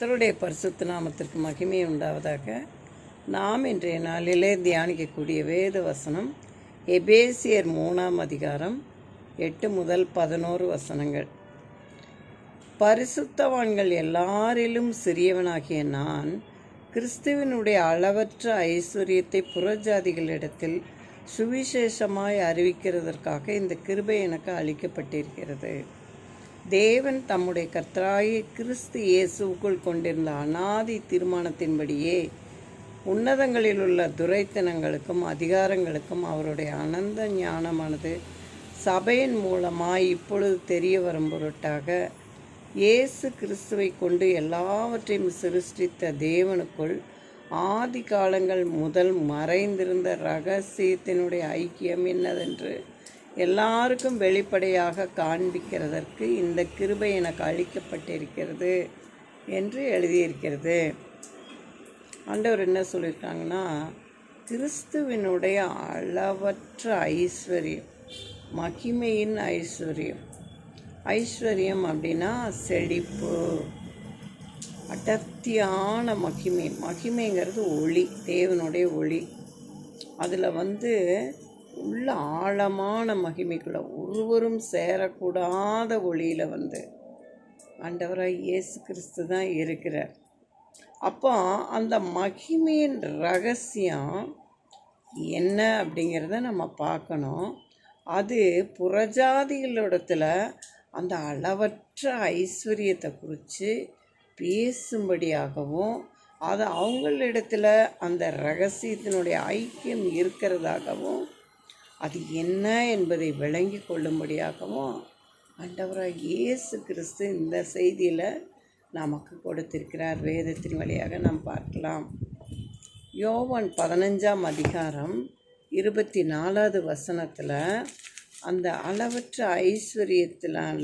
கர்த்தருடைய பரிசுத்த நாமத்திற்கு மகிமை உண்டாவதாக. நாம் இன்றைய நாளிலே தியானிக்கக்கூடிய வேத வசனம் எபேசியர் 3ஆம் அதிகாரம் 8 முதல் 11 வசனங்கள். பரிசுத்தவான்கள் எல்லாரிலும் சிறியவனாகிய நான் கிறிஸ்துவினுடைய அளவற்ற ஐஸ்வர்யத்தை புறஜாதிகளிடத்தில் சுவிசேஷமாய் அறிவிக்கிறதற்காக இந்த கிருபை எனக்கு அளிக்கப்பட்டிருக்கிறது. தேவன் தம்முடைய கர்த்தராகிய கிறிஸ்து இயேசுவுக்குள் கொண்டிருந்த அநாதி தீர்மானத்தின்படியே உன்னதங்களில் உள்ள துரைத்தனங்களுக்கும் அதிகாரங்களுக்கும் அவருடைய அனந்த ஞானமானது சபையின் மூலமாய் இப்பொழுது தெரிய வரும் பொருட்டாக இயேசு கிறிஸ்துவை கொண்டு எல்லாவற்றையும் சிருஷ்டித்த தேவனுக்குள் ஆதி காலங்கள் முதல் மறைந்திருந்த இரகசியத்தினுடைய ஐக்கியம் என்னதென்று எல்லாருக்கும் வெளிப்படையாக காண்பிக்கிறதற்கு இந்த கிருபை எனக்கு அளிக்கப்பட்டிருக்கிறது என்று எழுதியிருக்கிறது. ஆண்டவர் என்ன சொல்லியிருக்காங்கன்னா, கிறிஸ்துவினுடைய அளவற்ற ஐஸ்வர்யம், மகிமையின் ஐஸ்வர்யம். ஐஸ்வர்யம் அப்படின்னா செழிப்பு, அடர்த்தியான மகிமை. மகிமைங்கிறது ஒளி, தேவனுடைய ஒளி. அதில் உள்ள ஆழமான மகிமைக்குள்ள ஒருவரும் சேரக்கூடாத ஒளியில் ஆண்டவராக இயேசு கிறிஸ்து தான் இருக்கிறார். அப்போ அந்த மகிமையின் ரகசியம் என்ன அப்படிங்கிறத நம்ம பார்க்கணும். அது புறஜாதிகளிடத்தில் அந்த அளவற்ற ஐஸ்வர்யத்தை குறித்து பேசும்படியாகவும் அது அவங்களிடத்தில் அந்த ரகசியத்தினுடைய ஐக்கியம் இருக்கிறதாகவும் அது என்ன என்பதை விளங்கி கொள்ளும்படியாகவும் ஆண்டவராக இயேசு கிறிஸ்து இந்த செய்தியில் நமக்கு கொடுத்திருக்கிறார். வேதத்தின் வழியாக நாம் பார்க்கலாம். யோவான் 15ஆம் அதிகாரம் 24வது வசனத்தில் அந்த அளவற்ற ஐஸ்வர்யத்தினால,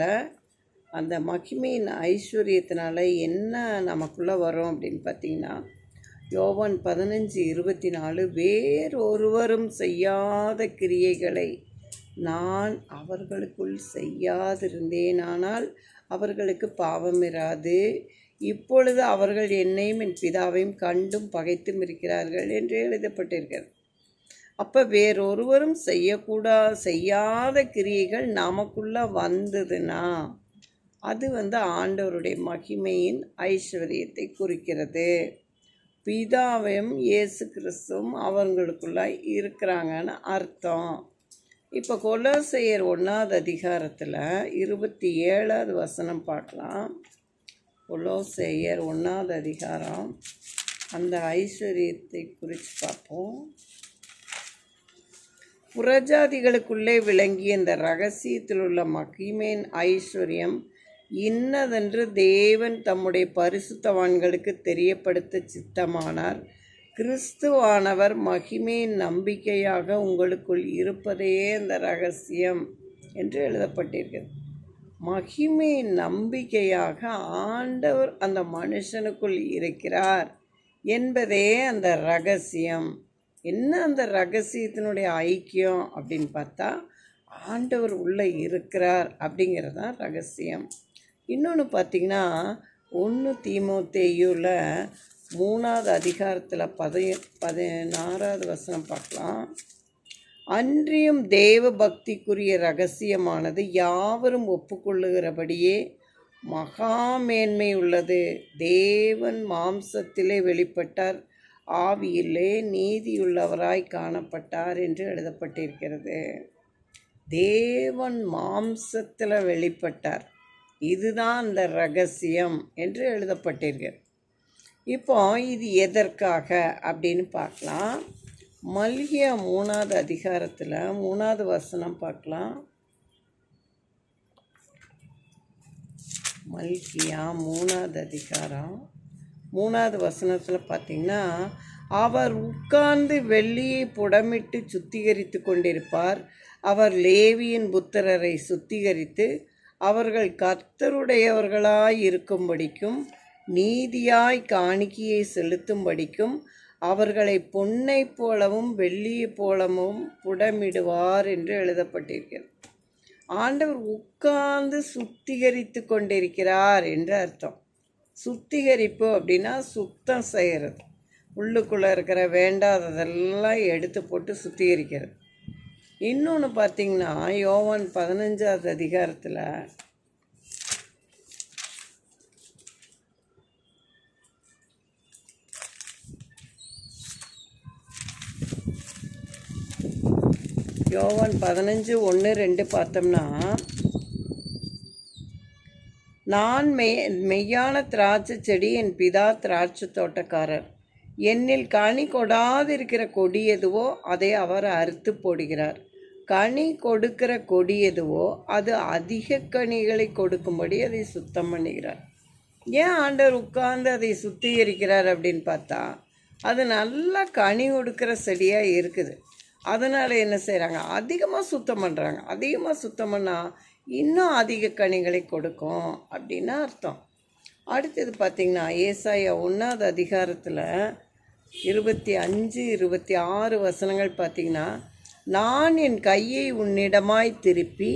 அந்த மகிமையின் ஐஸ்வர்யத்தினால என்ன நமக்குள்ளே வரும் அப்படின்னு பார்த்திங்கன்னா, யோவான் 15:24 வேறொருவரும் செய்யாத கிரியைகளை நான் அவர்களுக்குள் செய்யாதிருந்தேனானால் அவர்களுக்கு பாவம் இராது. இப்பொழுது அவர்கள் என்னையும் என் பிதாவையும் கண்டும் பகைத்தும் இருக்கிறார்கள் என்று எழுதப்பட்டிருக்கிறது. அப்போ வேறொருவரும் செய்யாத கிரியைகள் நமக்குள்ளே வந்ததுன்னா அது ஆண்டவருடைய மகிமையின் ஐஸ்வர்யத்தை குறிக்கிறது. பிதாவையும் இயேசு கிறிஸ்துவும் அவங்களுக்குள்ள இருக்கிறாங்கன்னு அர்த்தம். இப்போ கொலோசையர் 1ஆவது அதிகாரத்தில் 27வது வசனம் பார்க்கலாம். கொலோசையர் 1ஆவது அதிகாரம் அந்த ஐஸ்வர்யத்தை குறித்து பார்ப்போம். புறஜாதிகளுக்குள்ளே விளங்கிய இந்த ரகசியத்தில் உள்ள மகிமையின் ஐஸ்வர்யம் இன்னதென்று தேவன் தம்முடைய பரிசுத்தவான்களுக்கு தெரியப்படுத்த சித்தமானார். கிறிஸ்துவானவர் மகிமையின் நம்பிக்கையாக உங்களுக்குள் இருப்பதே அந்த ரகசியம் என்று எழுதப்பட்டிருக்கிறது. மகிமையின் நம்பிக்கையாக ஆண்டவர் அந்த மனுஷனுக்குள் இருக்கிறார் என்பதே அந்த ரகசியம். என்ன அந்த ரகசியத்தினுடைய ஐக்கியம் அப்படின்னு பார்த்தா, ஆண்டவர் உள்ளே இருக்கிறார் அப்படிங்கிறது தான் ரகசியம். இன்னொன்று பார்த்திங்கன்னா, 1 தீமோத்தேயுவில் 3ஆவது அதிகாரத்தில் 16வது வசனம் பார்க்கலாம். அன்றியும் தேவ பக்திக்குரிய ரகசியமானது யாவரும் ஒப்புக்கொள்ளுகிறபடியே மகாமேன்மை உள்ளது. தேவன் மாம்சத்திலே வெளிப்பட்டார், ஆவியிலே நீதியுள்ளவராய் காணப்பட்டார் என்று எழுதப்பட்டிருக்கிறது. தேவன் மாம்சத்தில் வெளிப்பட்டார், இதுதான் அந்த ரகசியம் என்று எழுதப்பட்டிருக்கிறது. இப்போ இது எதற்காக அப்படின்னு பார்க்கலாம். மல்கியா 3ஆவது அதிகாரத்தில் 3ஆவது வசனம் பார்க்கலாம். மல்கியா 3ஆவது அதிகாரம் 3ஆவது வசனத்தில் பார்த்திங்கன்னா, அவர் உட்கார்ந்து வெள்ளியை புடமிட்டு சுத்திகரித்து கொண்டிருப்பார். அவர் லேவியின் புத்திரரை சுத்திகரித்து அவர்கள் கர்த்தருடையவர்களாய் இருக்கும்படிக்கும் நீதியாய் காணிக்கையை செலுத்தும்படிக்கும் அவர்களை பொன்னை போலவும் வெள்ளியை போலவும் புடமிடுவார் என்று எழுதப்பட்டிருக்கிறது. ஆண்டவர் உட்கார்ந்து சுத்திகரித்து கொண்டிருக்கிறார் என்று அர்த்தம். சுத்திகரிப்பு அப்படின்னா சுத்தம் செய்கிறது, உள்ளுக்குள்ளே இருக்கிற வேண்டாததெல்லாம் எடுத்து போட்டு சுத்திகரிக்கிறது. இன்னொன்று பார்த்திங்கன்னா யோவான் 15வது அதிகாரத்தில் யோவான் 15:1-2 பார்த்தோம்னா, நான் மெய்யான திராட்சை செடி, என் பிதா திராட்சை தோட்டக்காரர். என்னில் கனி கொடாதிருக்கிற கொடி எதுவோ அதை அவர் அறுத்து போடுகிறார். கனி கொடுக்கிற கொடி எதுவோ அது அதிக கனிகளை கொடுக்கும்படி அதை சுத்தம் பண்ணுகிறார். ஏன் ஆண்டவர் உட்கார்ந்து அதை சுத்திகரிக்கிறார் அப்படின்னு பார்த்தா, அது நல்லா கனி கொடுக்குற செடியாக இருக்குது. அதனால் என்ன செய்கிறாங்க, அதிகமாக சுத்தம் பண்ணுறாங்க. அதிகமாக சுத்தம் பண்ணால் இன்னும் அதிக கனிகளை கொடுக்கும் அப்படின்னு அர்த்தம். அடுத்தது பார்த்திங்கன்னா ஏசாயா 1வது அதிகாரத்தில் 25-26 வசனங்கள் பார்த்திங்கன்னா, நான் என் கையை உன்னிடமாய் திருப்பி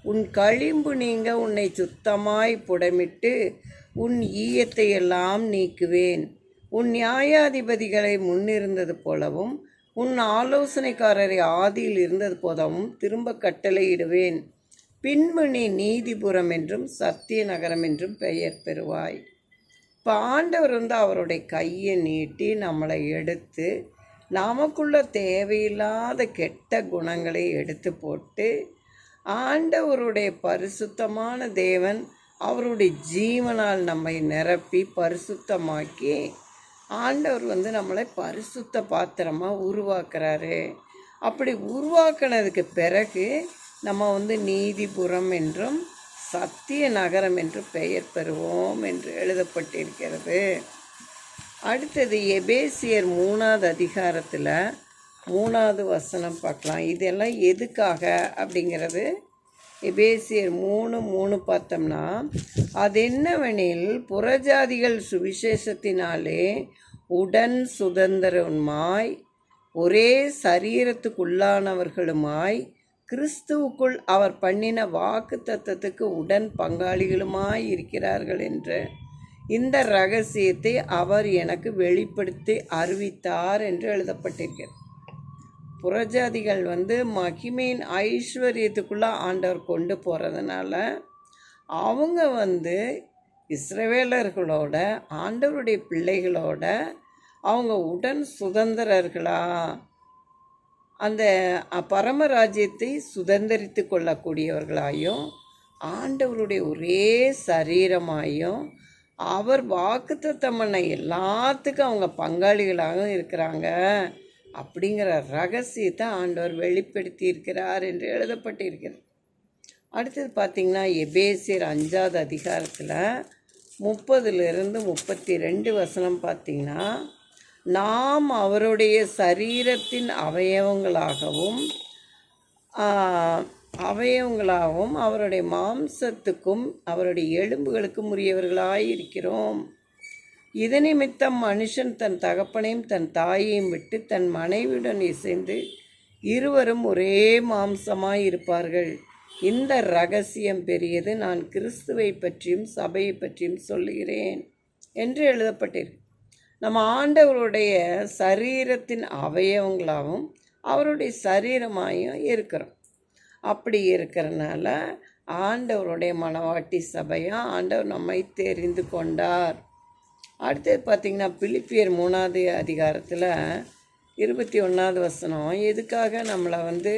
உன் களிம்பு நீங்க உன்னை சுத்தமாய் புடமிட்டு உன் ஈயத்தை எல்லாம் நீக்குவேன். உன் நியாயாதிபதிகளை முன்னிருந்தது போலவும் உன் ஆலோசனைக்காரரை ஆதியில் இருந்தது போதவும் திரும்ப கட்டளையிடுவேன். பின்பு நீ நீதிபுரம் என்றும் சத்திய நகரம் என்றும் பெயர் பெறுவாய். இப்போ ஆண்டவர் அவருடைய கையை நீட்டி நம்மளை எடுத்து நமக்குள்ள தேவையில்லாத கெட்ட குணங்களை எடுத்து போட்டு, ஆண்டவருடைய பரிசுத்தமான தேவன் அவருடைய ஜீவனால் நம்மை நிரப்பி பரிசுத்தமாக்கி ஆண்டவர் நம்மளை பரிசுத்த பாத்திரமாக உருவாக்குறாரு. அப்படி உருவாக்குனதுக்கு பிறகு நம்ம நீதிபுரம் என்றும் சத்திய நகரம் என்று பெயர் பெறுவோம் என்று எழுதப்பட்டிருக்கிறது. அடுத்தது எபேசியர் 3வது அதிகாரத்தில் 3வது வசனம் பார்க்கலாம். இதெல்லாம் எதுக்காக அப்படிங்கிறது எபேசியர் 3:3 பார்த்தோம்னா, அது என்னவெனில் புறஜாதிகள் சுவிசேஷத்தினாலே உடன் சுதந்திரமாய் ஒரே சரீரத்துக்குள்ளானவர்களுமாய் கிறிஸ்துவுக்குள் அவர் பண்ணின வாக்கு தத்தத்துக்கு உடன் பங்காளிகளுமாய் இருக்கிறார்கள் என்ற இந்த இரகசியத்தை அவர் எனக்கு வெளிப்படுத்தி அறிவித்தார் என்று எழுதப்பட்டிருக்கிறது. புறஜாதிகள் மகிமையின் ஐஸ்வர்யத்துக்குள்ளே ஆண்டவர் கொண்டு போகிறதுனால அவங்க இஸ்ரவேலர்களோட ஆண்டவருடைய பிள்ளைகளோட அவங்க உடன் சுதந்திரர்களா அந்த பரமராஜ்யத்தை சுதந்திரித்து கொள்ளக்கூடியவர்களாயும் ஆண்டவருடைய ஒரே சரீரமாயும் அவர் வாக்குத்தத்தம் பண்ண எல்லாத்துக்கும் அவங்க பங்காளிகளாகவும் இருக்கிறாங்க அப்படிங்கிற ரகசியத்தை ஆண்டவர் வெளிப்படுத்தி இருக்கிறார் என்று எழுதப்பட்டிருக்கிறது. அடுத்தது பார்த்திங்கன்னா எபேசியர் 5வது அதிகாரத்தில் 30-32 வசனம் பார்த்திங்கன்னா, நாம் அவருடைய சரீரத்தின் அவயவங்களாகவும் அவருடைய மாம்சத்துக்கும் அவருடைய எலும்புகளுக்கும் உரியவர்களாய் இருக்கிறோம். இது நிமித்தம் மனுஷன் தன் தகப்பனையும் தன் தாயையும் விட்டு தன் மனைவியுடன் இசைந்து இருவரும் ஒரே மாம்சமாய் இருப்பார்கள். இந்த இரகசியம் பெரியது, நான் கிறிஸ்துவை பற்றியும் சபையை பற்றியும் சொல்லுகிறேன் என்று எழுதப்பட்டிருக்கு. நம்ம ஆண்டவருடைய சரீரத்தின் அவயவங்களாகவும் அவருடைய சரீரமாயும் இருக்கிறோம். அப்படி இருக்கிறனால ஆண்டவருடைய மணவாட்டி சபையாக ஆண்டவர் நம்மை தெரிந்து கொண்டார். அடுத்தது பார்த்திங்கன்னா பிலிப்பியர் 3வது அதிகாரத்தில் 21வது வசனம், எதுக்காக நம்மளை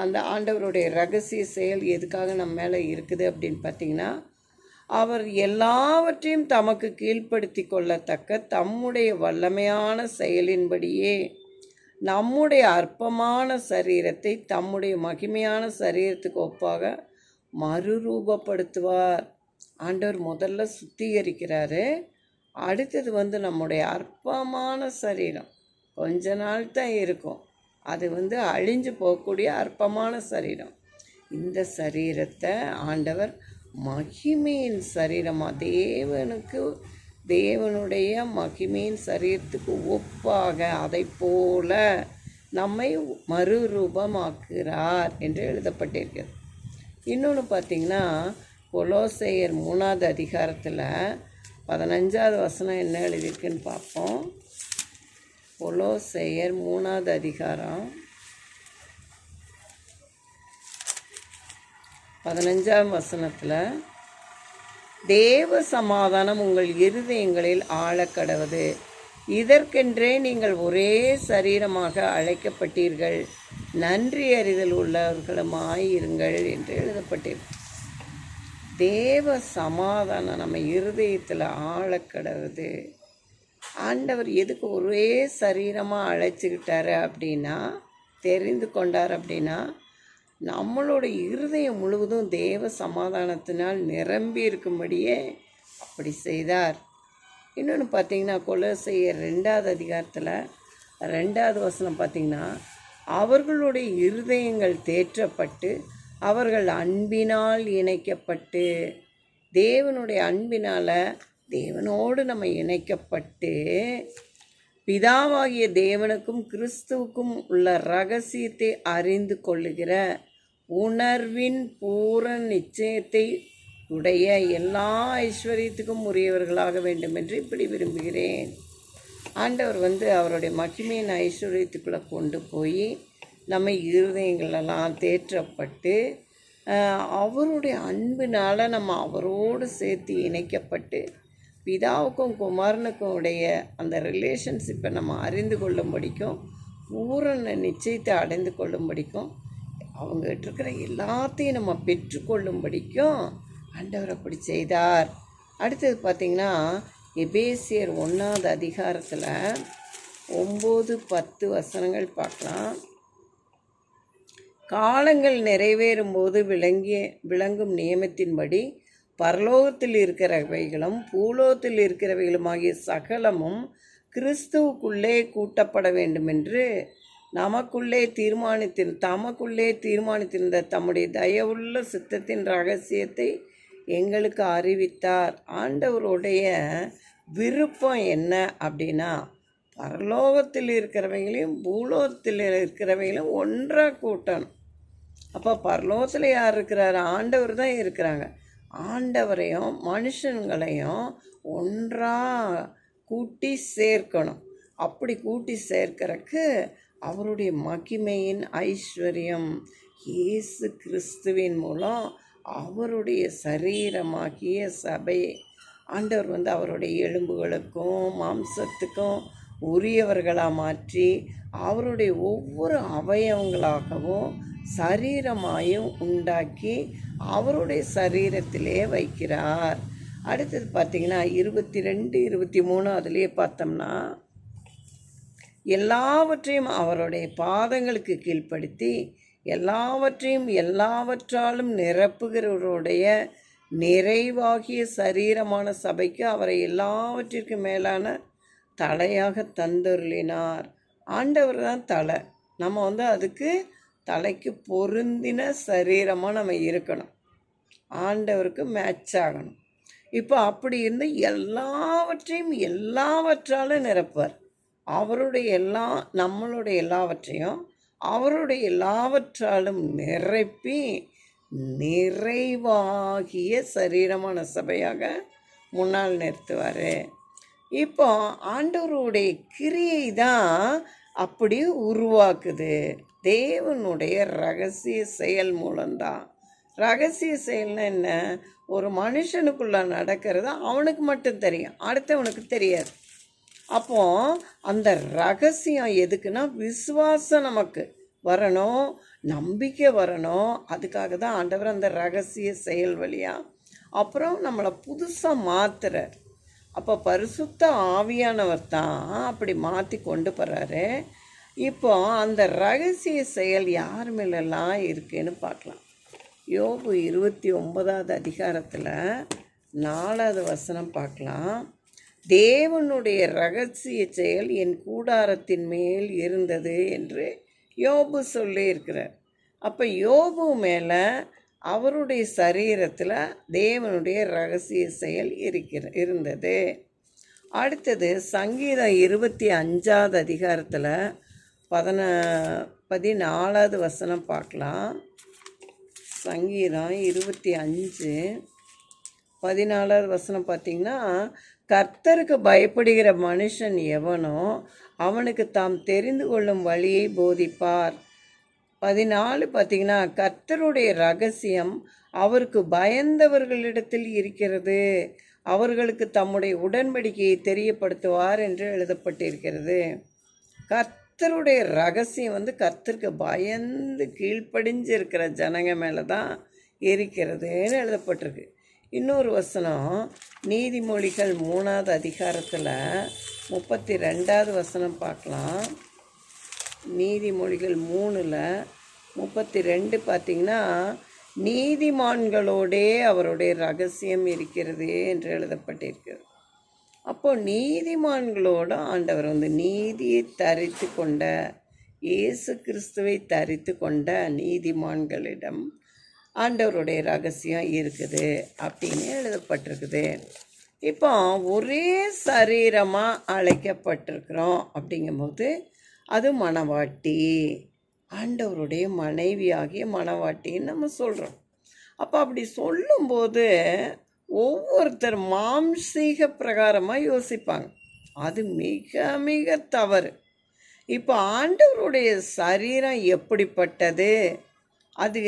அந்த ஆண்டவருடைய இரகசிய செயல் எதுக்காக நம்ம மேலே இருக்குது அப்படின்னு பார்த்திங்கன்னா, அவர் எல்லாவற்றையும் தமக்கு கீழ்ப்படுத்தி கொள்ளத்தக்க தம்முடைய வல்லமையான செயலின்படியே நம்முடைய அற்பமான சரீரத்தை தம்முடைய மகிமையான சரீரத்துக்கு ஒப்பாக மறுரூபப்படுத்துவார். ஆண்டவர் முதல்ல சுத்திகரிக்கிறாரு. அடுத்தது நம்முடைய அற்பமான சரீரம் கொஞ்ச நாள் தான் இருக்கும், அது அழிஞ்சு போகக்கூடிய அற்பமான சரீரம். இந்த சரீரத்தை ஆண்டவர் மகிமையின் சரீரமாக தேவனுடைய மகிமையின் சரீரத்துக்கு ஒப்பாக அதை போல நம்மை மறுரூபமாக்குகிறார் என்று எழுதப்பட்டிருக்கிறது. இன்னொன்று பார்த்திங்கன்னா கொலோசையர் 3வது அதிகாரத்தில் 15வது வசனம் என்ன எழுதியிருக்குன்னு பார்ப்போம். கொலோசையர் 3வது அதிகாரம் 15ஆம் வசனத்தில், தேவ சமாதானம் உங்கள் இருதயங்களில் ஆழக்கடவது, இதற்கென்றே நீங்கள் ஒரே சரீரமாக அழைக்கப்பட்டீர்கள், நன்றி அறிதல் உள்ளவர்களுமாயிருங்கள் என்று எழுதப்பட்டிருக்கு. தேவ சமாதானம் நம்ம இருதயத்தில் ஆழக்கடவுது. ஆண்டவர் எதுக்கு ஒரே சரீரமாக அழைச்சிக்கிட்டாரு அப்படின்னா, தெரிந்து கொண்டார் அப்படின்னா, நம்மளோட இருதயம் முழுவதும் தேவ சமாதானத்தினால் நிரம்பி இருக்கும்படியே அப்படி செய்தார். இன்னொன்று பார்த்திங்கன்னா, கொலோசையர் 2வது அதிகாரத்தில் 2வது வசனம் பார்த்திங்கன்னா, அவர்களுடைய இருதயங்கள் தேற்றப்பட்டு அவர்கள் அன்பினால் இணைக்கப்பட்டு, தேவனுடைய அன்பினால் தேவனோடு நம்ம இணைக்கப்பட்டு, பிதாவாகிய தேவனுக்கும் கிறிஸ்துவுக்கும் உள்ள இரகசியத்தை அறிந்து கொள்ளுகிற உணர்வின் பூரண நிச்சயத்தை உடைய எல்லா ஐஸ்வர்யத்துக்கும் உரியவர்களாக வேண்டும் என்று இப்படி விரும்புகிறேன். ஆண்டவர் அவருடைய மகிமையின் ஐஸ்வர்யத்துக்குள்ளே கொண்டு போய் நம்ம இருதயங்களெல்லாம் தேற்றப்பட்டு, அவருடைய அன்பினால் நம்ம அவரோடு சேர்த்து இணைக்கப்பட்டு, பிதாவுக்கும் குமாரனுக்கும் உடைய அந்த ரிலேஷன்ஷிப்பை நம்ம அறிந்து கொள்ளும்படிக்கும், பூரண நிச்சயத்தை அடைந்து கொள்ளும்படிக்கும், அவங்ககிட்ட இருக்கிற எல்லாத்தையும் நம்ம பெற்றுக்கொள்ளும்படிக்கும் ஆண்டவர் அப்படி செய்தார். அடுத்தது பார்த்திங்கன்னா, எபேசியர் 1வது அதிகாரத்தில் 9-10 வசனங்கள் பார்க்கலாம். காலங்கள் நிறைவேறும்போது விளங்கும் நியமத்தின்படி பரலோகத்தில் இருக்கிறவைகளும் பூலோகத்தில் இருக்கிறவைகளுமாகிய சகலமும் கிறிஸ்துவுக்குள்ளே கூட்டப்பட வேண்டுமென்று தமக்குள்ளே தீர்மானித்திருந்த தம்முடைய தயவுள்ள சித்தத்தின் இரகசியத்தை எங்களுக்கு அறிவித்தார். ஆண்டவருடைய விருப்பம் என்ன அப்படின்னா, பரலோகத்தில் இருக்கிறவைகளையும் பூலோகத்தில் இருக்கிறவைகளையும் ஒன்றாக கூட்டணும். அப்போ பரலோகத்தில் யார் இருக்கிறார்? ஆண்டவர் தான் இருக்கிறாங்க. ஆண்டவரையும் மனுஷங்களையும் ஒன்றாக கூட்டி சேர்க்கணும். அப்படி கூட்டி சேர்க்கறக்கு அவருடைய மகிமையின் ஐஸ்வர்யம் இயேசு கிறிஸ்துவின் மூலம் அவருடைய சரீரமாகிய சபை ஆண்டவர் அவருடைய எலும்புகளுக்கும் மாம்சத்துக்கும் உரியவர்களாக மாற்றி அவருடைய ஒவ்வொரு அவயவங்களாகவும் சரீரமாயும் உண்டாக்கி அவருடைய சரீரத்திலே வைக்கிறார். அடுத்தது பார்த்திங்கன்னா 22, 23 அதிலே பார்த்தோம்னா, எல்லாவற்றையும் அவருடைய பாதங்களுக்கு கீழ்ப்படுத்தி எல்லாவற்றையும் எல்லாவற்றாலும் நிரப்புகிறவருடைய நிறைவாகிய சரீரமான சபைக்கு அவரை எல்லாவற்றிற்கும் மேலான தலையாக தந்தருளினார். ஆண்டவர் தான் தலை. நம்ம அதுக்கு தலைக்கு பொருந்தின சரீரமாக நம்ம இருக்கணும். ஆண்டவருக்கு மேட்ச் ஆகணும். இப்போ அப்படி இருந்து எல்லாவற்றையும் எல்லாவற்றாலும் நிரப்பார். அவருடைய நம்மளுடைய எல்லாவற்றையும் அவருடைய எல்லாவற்றாலும் நிரப்பி நிறைவாகிய சரீரமான சபையாக முன்னால் நிறுத்துவார். இப்போ ஆண்டவருடைய கிரியை தான் அப்படி உருவாக்குது. தேவனுடைய ரகசிய செயல் மூலம்தான். ரகசிய செயல்னா என்ன? ஒரு மனுஷனுக்குள்ள நடக்கிறது அவனுக்கு மட்டும் தெரியும், அடுத்தவனுக்கு தெரியாது. அப்போ அந்த ரகசியம் எதுக்குன்னா, விசுவாசம் நமக்கு வரணும், நம்பிக்கை வரணும். அதுக்காக தான் ஆண்டவர் அந்த ரகசிய செயல் வழியாக அப்புறம் நம்மளை புதுசாக மாற்றுறார். அப்போ பரிசுத்த ஆவியானவர் தான் அப்படி மாற்றி கொண்டு போகிறாரு. இப்போ அந்த ரகசிய செயல் யார் மேலெல்லாம் இருக்குன்னு பார்க்கலாம். யோபு 29வது அதிகாரத்தில் 4வது வசனம் பார்க்கலாம். தேவனுடைய ரகசிய செயல் என் கூடாரத்தின் மேல் இருந்தது என்று யோபு சொல்லியிருக்கிறார். அப்போ யோபு மேலே அவருடைய சரீரத்தில் தேவனுடைய ரகசிய செயல் இருந்தது. அடுத்தது சங்கீதம் 25வது அதிகாரத்தில் 14வது வசனம் பார்க்கலாம். சங்கீதம் 25 14வது வசனம் பார்த்திங்கன்னா, கர்த்தருக்கு பயப்படுகிற மனுஷன் எவனோ அவனுக்கு தாம் தெரிந்து கொள்ளும் வழியை போதிப்பார். 14 பார்த்தீங்கன்னா, கர்த்தருடைய ரகசியம் அவருக்கு பயந்தவர்களிடத்தில் இருக்கிறது, அவர்களுக்கு தம்முடைய உடன்படிக்கையை தெரியப்படுத்துவார் என்று எழுதப்பட்டிருக்கிறது. கர்த்தருடைய ரகசியம் கர்த்தருக்கு பயந்து கீழ்ப்படிஞ்சு இருக்கிற ஜனங்க மேலே தான் இருக்கிறதுன்னு எழுதப்பட்டிருக்கு. இன்னொரு வசனம் நீதிமொழிகள் 3வது அதிகாரத்தில் 32வது வசனம் பார்க்கலாம். நீதிமொழிகள் 3:32 பார்த்திங்கன்னா, நீதிமான்களோடே அவருடைய ரகசியம் இருக்கிறது என்று எழுதப்பட்டிருக்கிறது. அப்போது நீதிமான்களோடு ஆண்டவர் நீதியை தரித்து கொண்ட இயேசு கிறிஸ்துவை தரித்து கொண்ட நீதிமான்களிடம் ஆண்டவருடைய ரகசியம் இருக்குது அப்படின்னு எழுதப்பட்டிருக்குது. இப்போ ஒரே சரீரமாக அழைக்கப்பட்டிருக்கிறோம் அப்படிங்கும்போது அது மணவாட்டி, ஆண்டவருடைய மனைவியாகிய மணவாட்டின்னு நம்ம சொல்கிறோம். அப்போ அப்படி சொல்லும்போது ஒவ்வொருத்தர் மாம்சீக பிரகாரமாக யோசிப்பாங்க. அது மிக மிக தவறு. இப்போ ஆண்டவருடைய சரீரம் எப்படிப்பட்டது, அது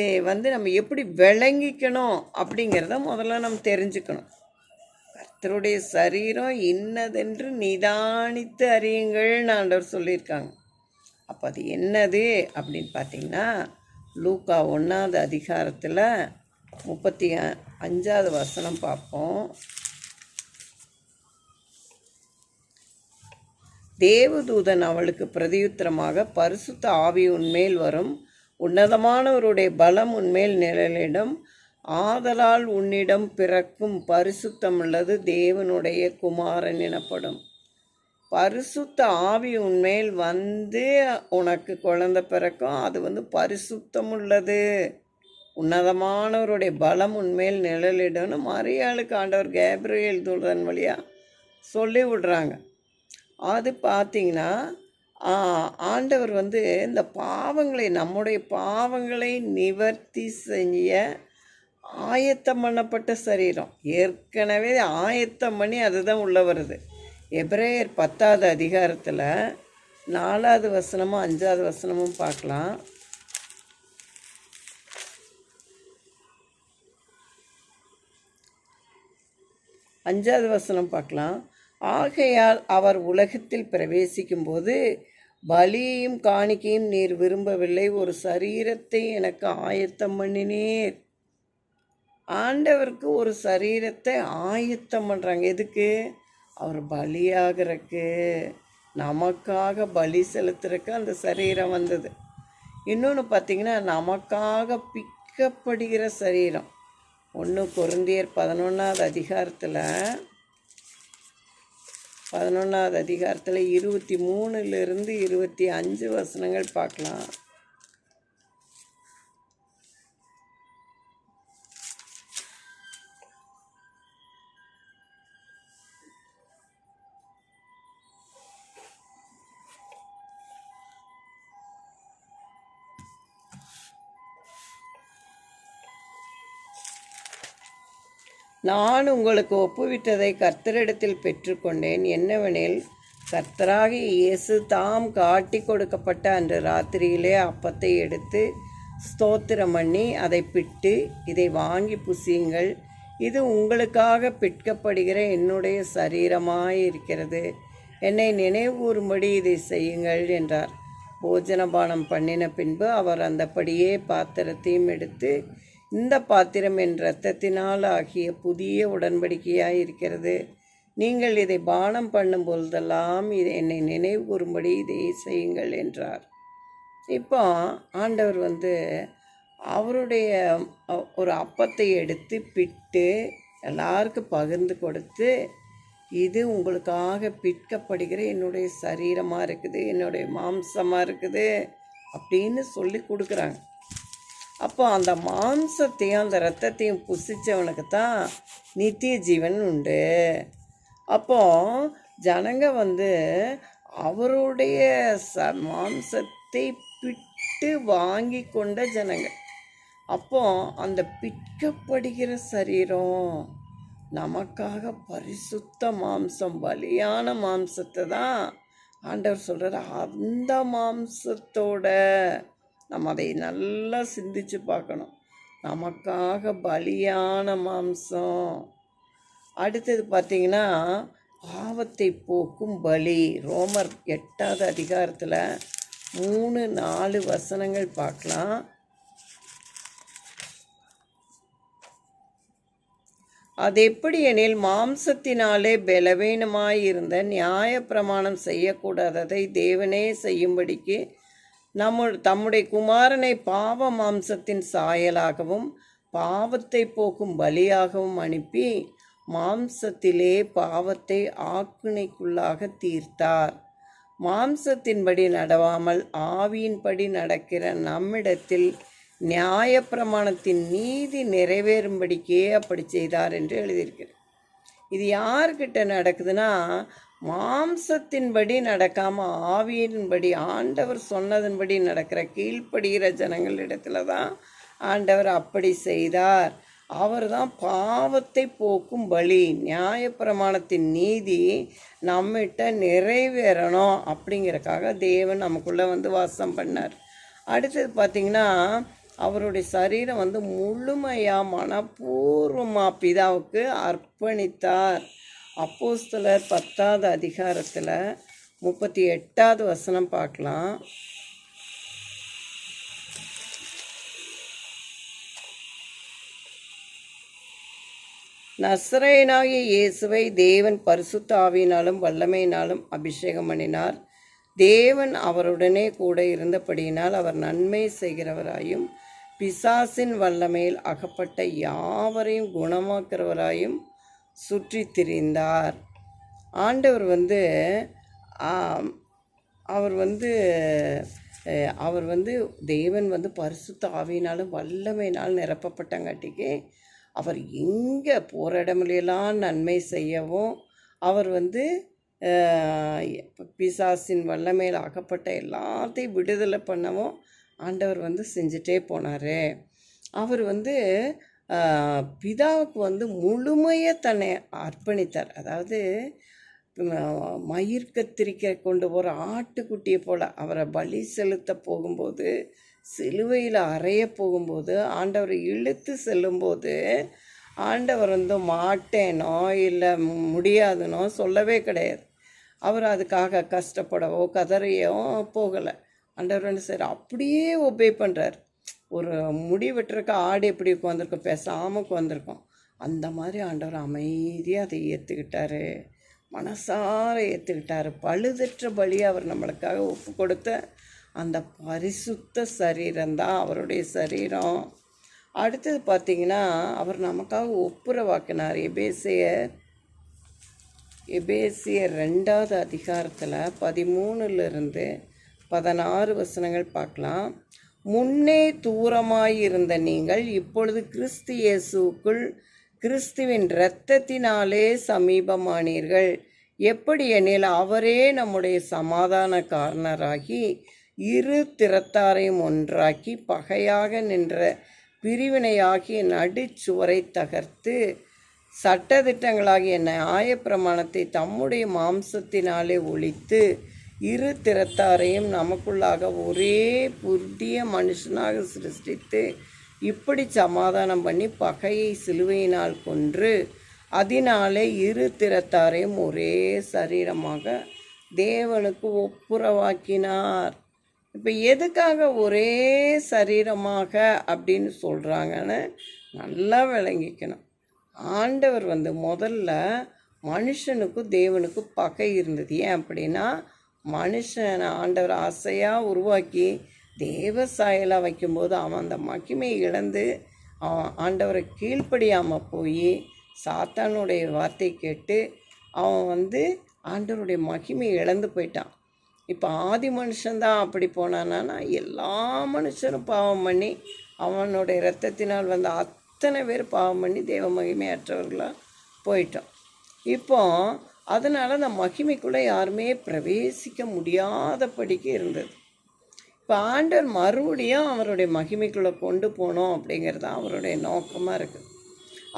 நம்ம எப்படி விளங்கிக்கணும் அப்படிங்கிறத முதல்ல நம்ம தெரிஞ்சுக்கணும். கர்த்தருடைய சரீரம் இன்னதென்று நிதானித்து அறியுங்கள்னு ஆண்டவர் சொல்லியிருக்காங்க. அப்போ அது என்னது அப்படின்னு பார்த்தீங்கன்னா, லூக்கா 1வது அதிகாரத்தில் 35வது வசனம் பார்ப்போம். தேவதூதன் அவளுக்கு பிரதியுத்தரமாக, பரிசுத்த ஆவி உன்மேல் வரும், உன்னதமானவருடைய பலம் உன்மேல் நிழலிடும், ஆதலால் உன்னிடம் பிறக்கும் பரிசுத்தமுள்ளது தேவனுடைய குமாரன் எனப்படும். பரிசுத்த ஆவி உன்மேல் வந்து உனக்கு குழந்தை பிறக்கும், அது பரிசுத்தமுள்ளது, உன்னதமானவருடைய பலம் உன்மேல் நிழலிடன்னு மரியாளுக்கு ஆண்டவர் கேப்ரியேல் தூதன் வழியாக சொல்லி விடுறாங்க. அது பார்த்திங்கன்னா, ஆண்டவர் இந்த பாவங்களை, நம்முடைய பாவங்களை நிவர்த்தி செய்ய ஆயத்தம் பண்ணப்பட்ட சரீரம். ஏற்கனவே ஆயத்தம் பண்ணி அதுதான் உள்ள வருது. எபிரேயர் 10வது அதிகாரத்தில் 4வது வசனமும் 5வது வசனமும் பார்க்கலாம். அஞ்சாவது வசனம் பார்க்கலாம். ஆகையால் அவர் உலகத்தில் பிரவேசிக்கும்போது பலியையும் காணிக்கையும் நீர் விரும்பவில்லை, ஒரு சரீரத்தை எனக்கு ஆயத்தம் பண்ணினீர். ஆண்டவருக்கு ஒரு சரீரத்தை ஆயத்தம் பண்ணுறாங்க. எதுக்கு? அவர் பலியாகிறக்கு, நமக்காக பலி செலுத்துறதுக்கு அந்த சரீரம் வந்தது. இன்னொன்று பார்த்திங்கன்னா, நமக்காக பிக்கப்படுகிற சரீரம். 1 கொரிந்தியர் 11வது அதிகாரத்தில் 23லிருந்து 25 வசனங்கள் பார்க்கலாம். நான் உங்களுக்கு ஒப்புவித்ததை கர்த்தரிடத்தில் பெற்றுக்கொண்டேன். என்னவெனில், கர்த்தராகிய இயேசு தாம் காட்டி கொடுக்கப்பட்ட அன்று ராத்திரியிலே அப்பத்தை எடுத்து ஸ்தோத்திரம் பண்ணி அதை பிட்டு, இதை வாங்கி புசியுங்கள், இது உங்களுக்காக பிற்கப்படுகிற என்னுடைய சரீரமாயிருக்கிறது, என்னை நினைவுகூரும்படி இதை செய்யுங்கள் என்றார். போஜனபானம் பண்ணின பின்பு அவர் அந்தப்படியே பாத்திரத்தையும் எடுத்து, இந்த பாத்திரம் என் இரத்தத்தினால் ஆகிய புதிய உடன்படிக்கையாயிருக்கிறது, நீங்கள் இதை பானம் பண்ணும் பொழுதெல்லாம் இதை என்னை நினைவு கூறும்படி இதை செய்யுங்கள் என்றார். இப்போ ஆண்டவர் அவருடைய ஒரு அப்பத்தை எடுத்து பிட்டு எல்லாருக்கும் பகிர்ந்து கொடுத்து, இது உங்களுக்காக பிற்கப்படுகிற என்னுடைய சரீரமாக இருக்குது, என்னுடைய மாம்சமாக இருக்குது அப்படின்னு சொல்லி கொடுக்குறாங்க. அப்போ அந்த மாம்சத்தையும் அந்த இரத்தத்தையும் புசித்தவனுக்கு தான் நித்திய ஜீவன் உண்டு. அப்போ ஜனங்க அவருடைய மாம்சத்தை பிட்டு வாங்கி கொண்ட ஜனங்க. அப்போ அந்த பிற்கப்படுகிற சரீரம் நமக்காக பரிசுத்த மாம்சம், பலியான மாம்சத்தை தான் ஆண்டவர் சொல்கிறார். அந்த மாம்சத்தோட நம்ம அதை நல்லா சிந்திச்சு பார்க்கணும். நமக்காக பலியான மாம்சம். அடுத்தது பார்த்திங்கன்னா பாவத்தை போக்கும் பலி. ரோமர் 8வது அதிகாரத்தில் 3-4 வசனங்கள் பார்க்கலாம். அது எப்படி எனில், மாம்சத்தினாலே பலவீனமாயிருந்த நியாய பிரமாணம் செய்யக்கூடாததை தேவனே செய்யும்படிக்கு தம்முடைய குமாரனை பாவ மாம்சத்தின் சாயலாகவும் பாவத்தை போக்கும் பலியாகவும் அனுப்பி மாம்சத்திலே பாவத்தை ஆக்கினைக்குள்ளாக தீர்த்தார். மாம்சத்தின்படி நடவாமல் ஆவியின்படி நடக்கிற நம்மிடத்தில் நியாயப்பிரமாணத்தின் நீதி நிறைவேறும்படிக்கே அப்படி செய்தார் என்று எழுதியிருக்கிறார். இது யார்கிட்ட நடக்குதுன்னா, மாம்சத்தின்படி நடக்காமல் ஆவியின்படி ஆண்டவர் சொன்னதன்படி நடக்கிற கீழ்ப்படுகிற ஜனங்களிடத்துல தான் ஆண்டவர் அப்படி செய்தார். அவர் தான் பாவத்தை போக்கும் பலி. நியாயப்பிரமாணத்தின் நீதி நம்மகிட்ட நிறைவேறணும் அப்படிங்கிறக்காக தேவன் நமக்குள்ளே வாசம் பண்ணார். அடுத்தது பார்த்திங்கன்னா, அவருடைய சரீரம் முழுமையாக மனப்பூர்வமாக பிதாவுக்கு அர்ப்பணித்தார். அப்போஸ்தலர் 10வது அதிகாரத்தில் 38வது வசனம் பார்க்கலாம். நசரேயனாகிய இயேசுவை தேவன் பரிசுத்த ஆவியினாலும் வல்லமையினாலும் அபிஷேகம் பண்ணினார். தேவன் அவருடனே கூட இருந்தபடியினால் அவர் நன்மை செய்கிறவராயும் பிசாசின் வல்லமையில் அகப்பட்ட யாவரையும் குணமாக்குறவராயும் சுற்றி திரிந்தார். ஆண்டவர் அவர் தேவன் பரிசுத்த ஆவியினாலும் வல்லமையினால் நிரப்பப்பட்டங்காட்டிக்கு அவர் எங்கே போகிற இடமுலையெல்லாம் நன்மை செய்யவும், அவர் பிசாசின் வல்லமையில் அகப்பட்ட எல்லாத்தையும் விடுதலை பண்ணவும் ஆண்டவர் செஞ்சுட்டே போனார். அவர் பிதாவுக்கு முழுமையை தன்னை அர்ப்பணித்தார். அதாவது மயிர் கத்திரிக்க கொண்டு போகிற ஆட்டுக்குட்டியை போல் அவரை பலி செலுத்த போகும்போது, சிலுவையில் அறைய போகும்போது, ஆண்டவரை இழுத்து செல்லும்போது ஆண்டவர் மாட்டேனோ இல்லை முடியாதுனோ சொல்லவே கிடையாது. அவர் அதுக்காக கஷ்டப்படவோ கதறையோ போகலை. ஆண்டவர் சரி அப்படியே ஒபே பண்ணுறார். ஒரு முடி வெட்டுறக்க ஆடு எப்படி உட்காந்துருக்கோம், பேசாமல் உட்காந்துருக்கோம், அந்த மாதிரி ஆண்டவர் அமைதியாக அதை ஏற்றுக்கிட்டாரு, மனசார ஏற்றுக்கிட்டார். பழுதற்ற பலியை அவர் நம்மளுக்காக ஒப்பு கொடுத்த அந்த பரிசுத்த சரீரம்தான் அவருடைய சரீரம். அடுத்தது பார்த்திங்கன்னா, அவர் நமக்காக ஒப்புரவாக்கினார். எபேசியர் 2வது அதிகாரத்தில் 13லிருந்து 16 வசனங்கள் பார்க்கலாம். முன்னே தூரமாயிருந்த நீங்கள் இப்பொழுது கிறிஸ்து இயேசுக்குள் கிறிஸ்துவின் இரத்தத்தினாலே சமீபமானீர்கள். எப்படி எனில், அவரே நம்முடைய சமாதான காரணராகி இரு திறத்தாரையும் ஒன்றாக்கி பகையாக நின்ற பிரிவினையாகிய நடுச்சுவரை தகர்த்து சட்டதிட்டங்களாகிய நியாயப்பிரமாணத்தை தம்முடைய மாம்சத்தினாலே ஒழித்து இரு திறத்தாரையும் நமக்குள்ளாக ஒரே புதிய மனுஷனாக சிருஷ்டித்து இப்படி சமாதானம் பண்ணி பகையை சிலுவையினால் கொன்று அதனாலே இரு திறத்தாரையும் ஒரே சரீரமாக தேவனுக்கு ஒப்புரவாக்கினார். இப்போ எதுக்காக ஒரே சரீரமாக அப்படின்னு சொல்கிறாங்கன்னு நல்லா விளங்கிக்கணும். ஆண்டவர் முதல்ல மனுஷனுக்கும் தேவனுக்கும் பகை இருந்தது. ஏன் அப்படின்னா, மனுஷனை ஆண்டவர் ஆசையாக உருவாக்கி தேவ சாயலாக வைக்கும்போது அவன் அந்த மகிமையை இழந்து அவன் ஆண்டவரை கீழ்ப்படியாமல் போய் சாத்தானுடைய வார்த்தை கேட்டு அவன் ஆண்டவருடைய மகிமையை இழந்து போயிட்டான். இப்போ ஆதி மனுஷன்தான் அப்படி போனானா, எல்லா மனுஷனும் பாவம் பண்ணி அவனுடைய இரத்தத்தினால் அத்தனை பேர் பாவம் பண்ணி தேவ மகிமையற்றவர்களாக போயிட்டோம். இப்போ அதனால் அந்த மகிமைக்குள்ளே யாருமே பிரவேசிக்க முடியாதபடிக்கு இருந்தது. இப்போ ஆண்டவர் மறுபடியும் அவருடைய மகிமைக்குள்ளே கொண்டு போகணும் அப்படிங்கிறது அவருடைய நோக்கமாக இருக்குது.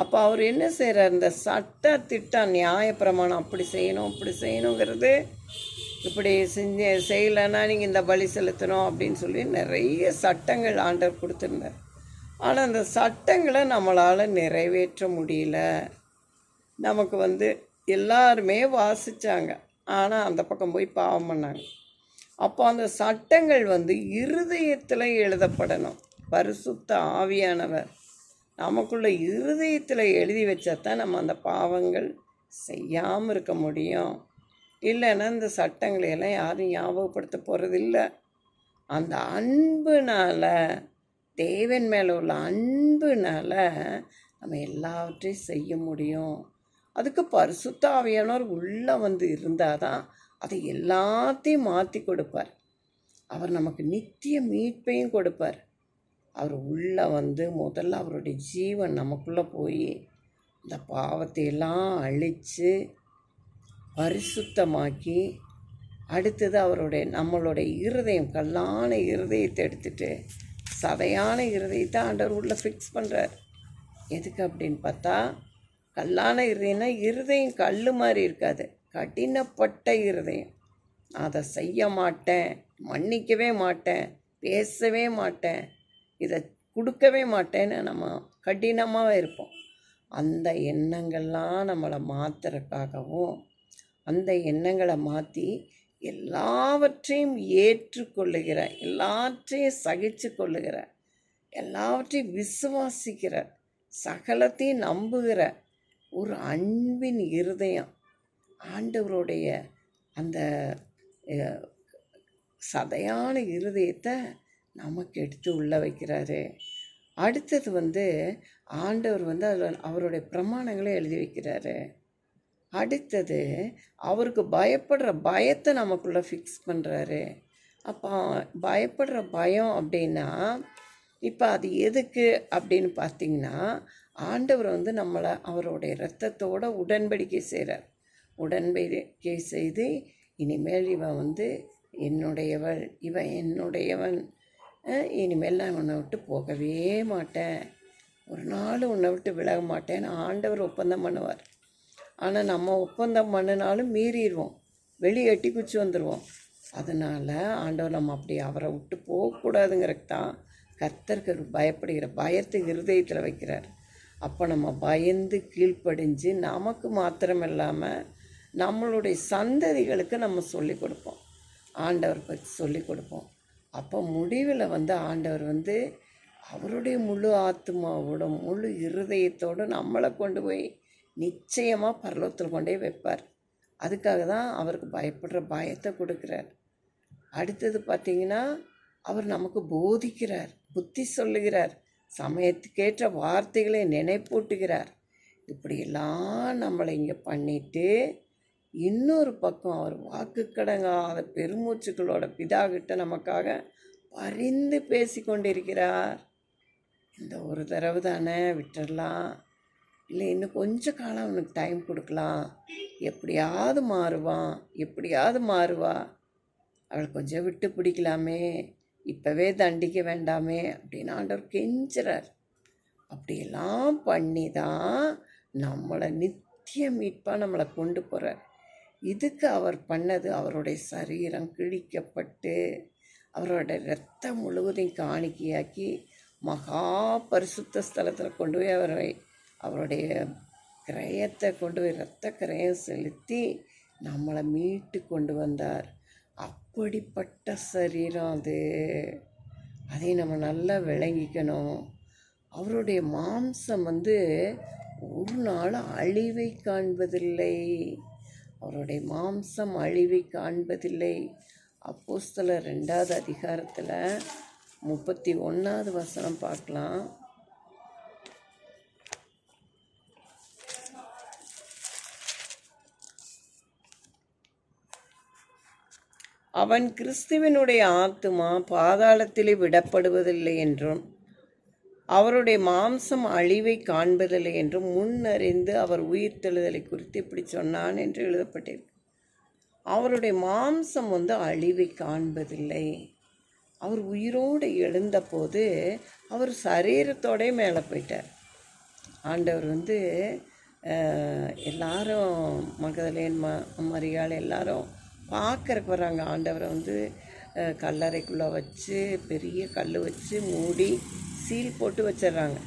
அப்போ அவர் என்ன செய்கிறார், இந்த சட்ட திட்டம் நியாயப்பிரமாணம் அப்படி செய்யணும் இப்படி செய்யணுங்கிறது, இப்படி செய்யலைன்னா நீங்கள் இந்த பலி செலுத்தணும் அப்படின்னு சொல்லி நிறைய சட்டங்கள் ஆண்டவர் கொடுத்துருந்தார். ஆனால் அந்த சட்டங்களை நம்மளால் நிறைவேற்ற முடியல. நமக்கு எல்லாருமே வாசித்தாங்க, ஆனால் அந்த பக்கம் போய் பாவம் பண்ணாங்க. அப்போ அந்த சட்டங்கள் இருதயத்தில் எழுதப்படணும். பரிசுத்த ஆவியானவர் நமக்குள்ள இருதயத்தில் எழுதி வச்சாதான் நம்ம அந்த பாவங்கள் செய்யாமல் இருக்க முடியும். இல்லைன்னா இந்த சட்டங்களையெல்லாம் யாரும் ஞாபகப்படுத்த போகிறதில்ல. அந்த அன்புனால், தேவன் மேலே உள்ள அன்புனால் நம்ம எல்லாவற்றையும் செய்ய முடியும். அதுக்கு பரிசுத்த ஆவியானவர் உள்ளே இருந்தால் தான் அதை எல்லாத்தையும் மாற்றி கொடுப்பார். அவர் நமக்கு நித்திய மீட்பையும் கொடுப்பார். அவர் உள்ளே முதல்ல அவருடைய ஜீவன் நமக்குள்ளே போய் இந்த பாவத்தையெல்லாம் அழித்து பரிசுத்தமாக்கி, அடுத்தது நம்மளுடைய இருதயம், கல்லான இருதயத்தை எடுத்துட்டு சதையான இருதயத்தை ஆண்டவர் உள்ளே ஃபிக்ஸ் பண்ணுறார். எதுக்கு அப்படின்னு பார்த்தா, கல்லான இருதயம்னா இருதயம் கல் மாதிரி இருக்காது, கடினப்பட்ட இருதயம். அதை செய்ய மாட்டேன், மன்னிக்கவே மாட்டேன், பேசவே மாட்டேன், இதை கொடுக்கவே மாட்டேன்னு நம்ம கடினமாக இருப்போம். அந்த எண்ணங்கள்லாம் நம்மளை மாற்றுறதுக்காகவும், அந்த எண்ணங்களை மாற்றி எல்லாவற்றையும் ஏற்றுக்கொள்ளுகிற, எல்லாவற்றையும் சகிச்சு கொள்ளுகிற, எல்லாவற்றையும் விசுவாசிக்கிற, சகலத்தையும் நம்புகிற ஒரு அன்பின் இருதயம் ஆண்டவருடைய அந்த சதையான இருதயத்தை நமக்கு எடுத்து உள்ள வைக்கிறாரு. அடுத்தது ஆண்டவர் அதில் அவருடைய பிரமாணங்களை எழுதி வைக்கிறாரு. அடுத்தது அவருக்கு பயப்படுற பயத்தை நமக்குள்ளே ஃபிக்ஸ் பண்ணுறாரு. அப்போ பயப்படுற பயம் அப்படின்னா, இப்போ அது எதுக்கு அப்படின்னு பார்த்திங்கன்னா, ஆண்டவர் நம்மளை அவருடைய இரத்தத்தோடு உடன்படிக்கை செய்கிறார். உடன்படிக்கை செய்து, இனிமேல் இவன் என்னுடையவள், இவன் என்னுடையவன், இனிமேல் நான் உன்னை விட்டு போகவே மாட்டேன், ஒரு நாள் உன்னை விட்டு விலக மாட்டேன்னு ஆண்டவர் ஒப்பந்தம் பண்ணுவார். ஆனால் நம்ம ஒப்பந்தம் பண்ணினாலும் மீறிடுவோம், வெளியே எட்டி குச்சி வந்துடுவோம். அதனால் ஆண்டவர் நம்ம அப்படி அவரை விட்டு போகக்கூடாதுங்கிறதுக்கு தான் கர்த்தருக்கு பயப்படுகிற பயத்தை இருதயத்தில் வைக்கிறார். அப்போ நம்ம பயந்து கீழ்ப்படிஞ்சு நமக்கு மாத்திரம் இல்லாமல் நம்மளுடைய சந்ததிகளுக்கு நம்ம சொல்லிக் கொடுப்போம், ஆண்டவர் பற்றி சொல்லிக் கொடுப்போம். அப்போ முடிவில் ஆண்டவர் அவருடைய முழு ஆத்மாவோட முழு இருதயத்தோடு நம்மளை கொண்டு போய் நிச்சயமாக பரலோகத்தில் கொண்டே வைப்பார். அதுக்காக தான் அவருக்கு பயப்படுற பயத்தை கொடுக்குறார். அடுத்தது பார்த்திங்கன்னா, அவர் நமக்கு போதிக்கிறார், புத்தி சொல்லுகிறார், சமயத்துக்கேற்ற வார்த்தைகளை நினைப்பூட்டுகிறார். இப்படியெல்லாம் நம்மளை இங்கே பண்ணிவிட்டு, இன்னொரு பக்கம் அவர் வாக்கு கடங்காத பெருமூச்சுக்களோட பிதாகிட்ட நமக்காக பரிந்து பேசி கொண்டிருக்கிறார். இந்த ஒரு தடவை தானே விட்டுடலாம், இல்லை இன்னும் கொஞ்சம் காலம் அவனுக்கு டைம் கொடுக்கலாம், எப்படியாவது மாறுவான், எப்படியாவது மாறுவா, அவள் கொஞ்சம் விட்டு பிடிக்கலாமே, இப்போவே தண்டிக்க வேண்டாமே அப்படின்னு ஆண்டவர் கெஞ்சுறார். அப்படியெல்லாம் பண்ணி தான் நம்மளை நித்திய மீட்பாக நம்மளை கொண்டு போகிறார். இதுக்கு அவர் பண்ணது, அவருடைய சரீரம் கிழிக்கப்பட்டு அவரோட இரத்தம் முழுவதையும் காணிக்கையாக்கி மகா பரிசுத்த ஸ்தலத்தில் கொண்டு போய் அவருடைய கிரயத்தை கொண்டு போய் இரத்த கிரயம் செலுத்தி நம்மளை மீட்டு கொண்டு வந்தார். அப்படிப்பட்ட சரீரம் அது, அதை நம்ம நல்லா விளங்கிக்கணும். அவருடைய மாம்சம் ஒரு நாள் அழிவை காண்பதில்லை, அவருடைய மாம்சம் அழிவை காண்பதில்லை. அப்போஸ்தலர் 2வது அதிகாரத்தில் 31வது வசனம் பார்க்கலாம். அவன் கிறிஸ்துவனுடைய ஆத்துமா பாதாளத்திலே விடப்படுவதில்லை என்றும் அவருடைய மாம்சம் அழிவை காண்பதில்லை என்றும் முன்னறிந்து அவர் உயிர்த்தெழுதலை குறித்து இப்படி சொன்னான் என்று எழுதப்பட்டிருக்கு. அவருடைய மாம்சம் அழிவை காண்பதில்லை. அவர் உயிரோடு எழுந்தபோது அவர் சரீரத்தோடே மேலே போயிட்டார். ஆண்டவர் வந்து எல்லாரும் மகதலேன் மரியாள் எல்லாரும் பார்க்கறக்கு வர்றாங்க. ஆண்டவரை வந்து கல்லறைக்குள்ளே வச்சு பெரிய கல் வச்சு மூடி சீல் போட்டு வச்சிடுறாங்க.